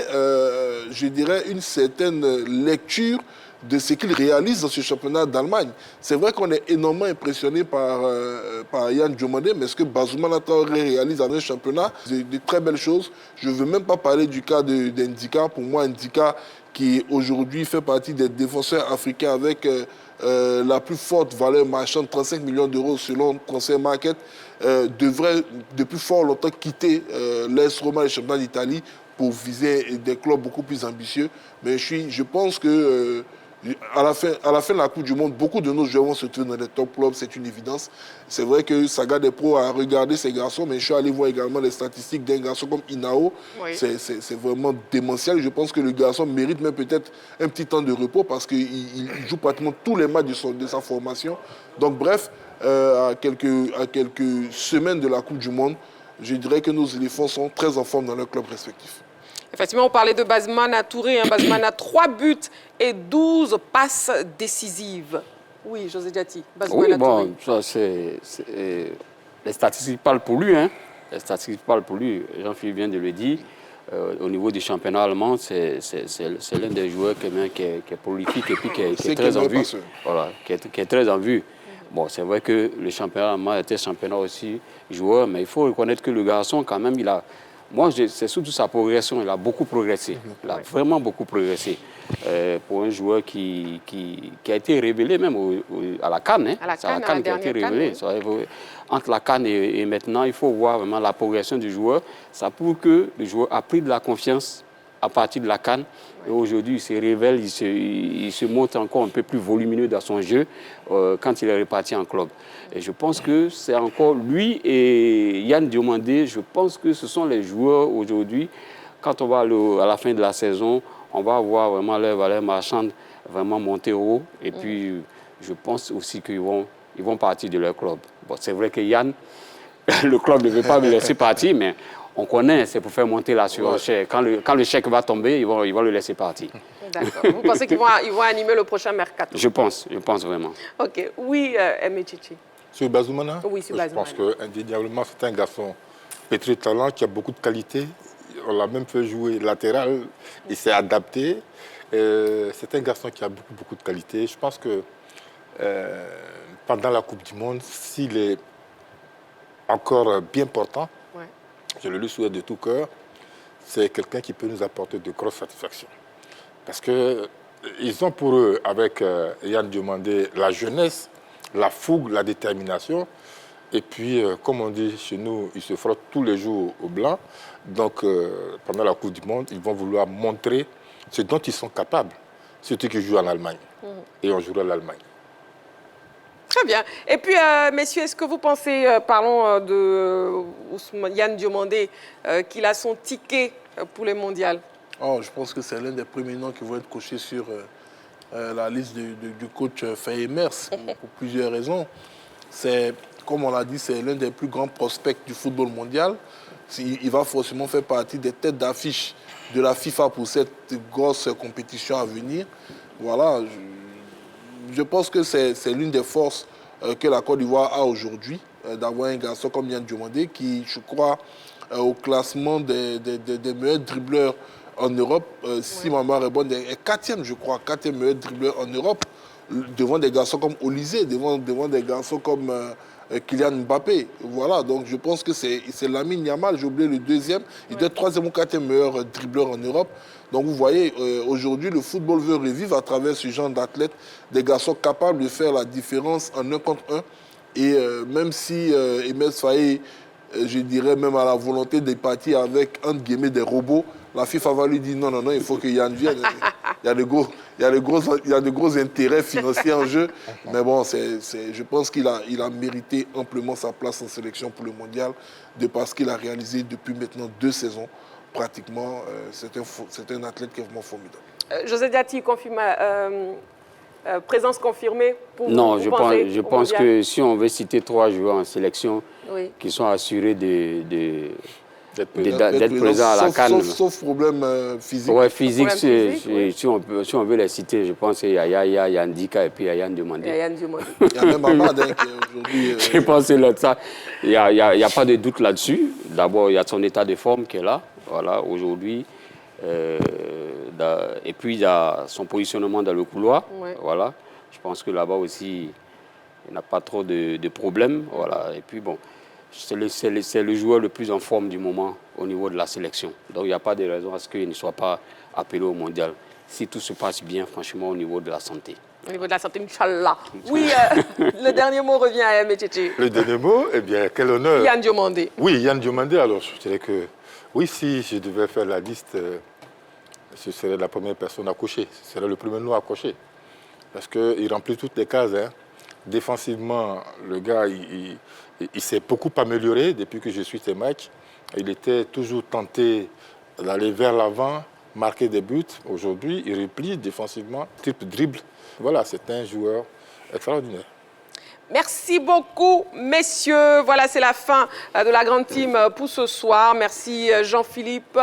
je dirais, une certaine lecture de ce qu'il réalise dans ce championnat d'Allemagne. C'est vrai qu'on est énormément impressionné par Yann Diomandé, mais ce que Bazoumana réalise dans un championnat, c'est de très belles choses. Je ne veux même pas parler du cas d'Indika. Pour moi, Indika, qui aujourd'hui fait partie des défenseurs africains avec la plus forte valeur marchande, 35 millions d'euros selon Transfer Market, devrait depuis fort longtemps quitter l'AS Roma, le championnat d'Italie, pour viser des clubs beaucoup plus ambitieux. Mais je pense que à la fin de la Coupe du Monde, beaucoup de nos joueurs vont se trouver dans les top clubs, c'est une évidence. C'est vrai que Saga des pros a regardé ces garçons, mais je suis allé voir également les statistiques d'un garçon comme Inao. Oui. C'est vraiment démentiel. Je pense que le garçon mérite même peut-être un petit temps de repos parce qu'il joue pratiquement tous les matchs de sa formation. Donc bref, à quelques semaines de la Coupe du Monde, je dirais que nos éléphants sont très en forme dans leurs clubs respectifs. Effectivement, on parlait de Bazoumana Touré. Bazoumana, 3 buts et 12 passes décisives. Oui, José Diati, Bazoumana Touré. Ça, les statistiques parlent pour lui. Hein. Les statistiques parlent pour lui. Jean-Philippe vient de le dire. Au niveau du championnat allemand, c'est l'un des joueurs qui est prolifique et puis qui est très en vue. Voilà, qui est très en vue. Bon, c'est vrai que le championnat allemand était championnat aussi joueur, mais il faut reconnaître que le garçon, quand même, moi, c'est surtout sa progression. Il a beaucoup progressé. Il a vraiment beaucoup progressé. Pour un joueur qui a été révélé même à la CAN. Hein. C'est à la CAN qui a été révélé. Oui. Entre la CAN et maintenant, il faut voir vraiment la progression du joueur. Ça prouve que le joueur a pris de la confiance à partir de la CAN. Et aujourd'hui, il se révèle, il se montre encore un peu plus volumineux dans son jeu quand il est reparti en club. Et je pense que c'est encore lui et Yann Diomandé, je pense que ce sont les joueurs aujourd'hui, quand on va à la fin de la saison, on va voir vraiment leur valeur marchande vraiment monter haut. Et puis, je pense aussi qu'ils vont partir de leur club. Bon, c'est vrai que Yann, le club ne veut pas me laisser partir, mais on connaît, c'est pour faire monter la surenchère. Quand le chèque va tomber, ils vont le laisser partir. D'accord. Vous pensez qu'ils vont animer le prochain mercato? Je pense vraiment. OK. Oui, Aimé Chichi. Sur Bazoumana? Oui, sur Bazoumana. Je pense qu'indéniablement, c'est un garçon pétri de talent, qui a beaucoup de qualité. On l'a même fait jouer latéral. Il s'est adapté. C'est un garçon qui a beaucoup de qualité. Je pense que pendant la Coupe du Monde, s'il est encore bien portant, je le lui souhaite de tout cœur, c'est quelqu'un qui peut nous apporter de grosses satisfactions. Parce qu'ils ont pour eux, avec Yann Diomandé, la jeunesse, la fougue, la détermination. Et puis, comme on dit chez nous, ils se frottent tous les jours au blanc. Donc, pendant la Coupe du Monde, ils vont vouloir montrer ce dont ils sont capables. Surtout qu'ils jouent en Allemagne. Et on jouera l'Allemagne. Très bien. Et puis, messieurs, est-ce que vous pensez, parlons de Yann Diomandé, qu'il a son ticket pour les mondiales? Je pense que c'est l'un des premiers noms qui vont être cochés sur la liste du coach Faye Mers pour plusieurs raisons. Comme on l'a dit, c'est l'un des plus grands prospects du football mondial. Il va forcément faire partie des têtes d'affiche de la FIFA pour cette grosse compétition à venir. Voilà. Je pense que c'est l'une des forces que la Côte d'Ivoire a aujourd'hui, d'avoir un garçon comme Yann Diomandé qui, je crois, au classement des meilleurs dribbleurs en Europe, si ma mémoire est bonne, est 4e, je crois, 4e meilleur dribbleur en Europe, devant des garçons comme Olysée, devant des garçons comme Kylian Mbappé. Voilà, donc je pense que c'est Lamine Yamal, j'ai oublié le deuxième. Il doit être 3e ou 4e meilleur dribbleur en Europe. Donc vous voyez, aujourd'hui, le football veut revivre à travers ce genre d'athlètes, des garçons capables de faire la différence en 1 contre 1. Et même si Emile Faye, je dirais même à la volonté de partir avec, entre guillemets, des robots, la FIFA va lui dire non, il faut que Yann vienne. Il y a de gros intérêts financiers en jeu. Mais bon, je pense qu'il a mérité amplement sa place en sélection pour le mondial, de parce qu'il a réalisé depuis maintenant 2 saisons, pratiquement. C'est un athlète qui est vraiment formidable. José Diaty confirme, présence confirmée pour Non, vous je pense que si on veut citer 3 joueurs en sélection qui sont assurés d'être présents à la CAN. Sauf problème physique. Oui, physique, si on veut les citer, je pense qu'il y a Yaya, il y a Ndika et puis il y a Yann Diomandé. Il y a même Ahmad qui aujourd'hui... Je pense que ça, il n'y a pas de doute là-dessus. D'abord, il y a son état de forme qui est là, voilà, aujourd'hui. Et puis, il y a son positionnement dans le couloir. Voilà. Je pense que là-bas aussi, il n'a pas trop de problèmes. Voilà. Et puis, bon, c'est le joueur le plus en forme du moment au niveau de la sélection. Donc, il n'y a pas de raison à ce qu'il ne soit pas appelé au mondial. Si tout se passe bien, franchement, au niveau de la santé. Au niveau de la santé, Inch'Allah. Oui, le dernier mot revient à Métchéché. Le dernier mot, eh bien, quel honneur. Yann Diomandé. Oui, Yann Diomandé. Alors, je dirais que, oui, si je devais faire la liste, ce serait la première personne à cocher. Ce serait le premier nom à cocher. Parce qu'il remplit toutes les cases. Hein. Défensivement, le gars, il s'est beaucoup amélioré depuis que je suis ces matchs. Il était toujours tenté d'aller vers l'avant, marquer des buts. Aujourd'hui, il replie défensivement, triple dribble. Voilà, c'est un joueur extraordinaire. Merci beaucoup, messieurs. Voilà, c'est la fin de la grande team pour ce soir. Merci Jean-Philippe.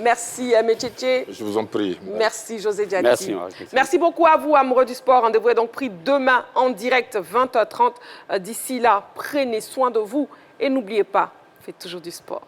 Merci Métchéché. Je vous en prie. Merci José Diaty. Merci beaucoup à vous, amoureux du sport. Rendez-vous est donc pris demain en direct, 20h30. D'ici là, prenez soin de vous et n'oubliez pas, faites toujours du sport.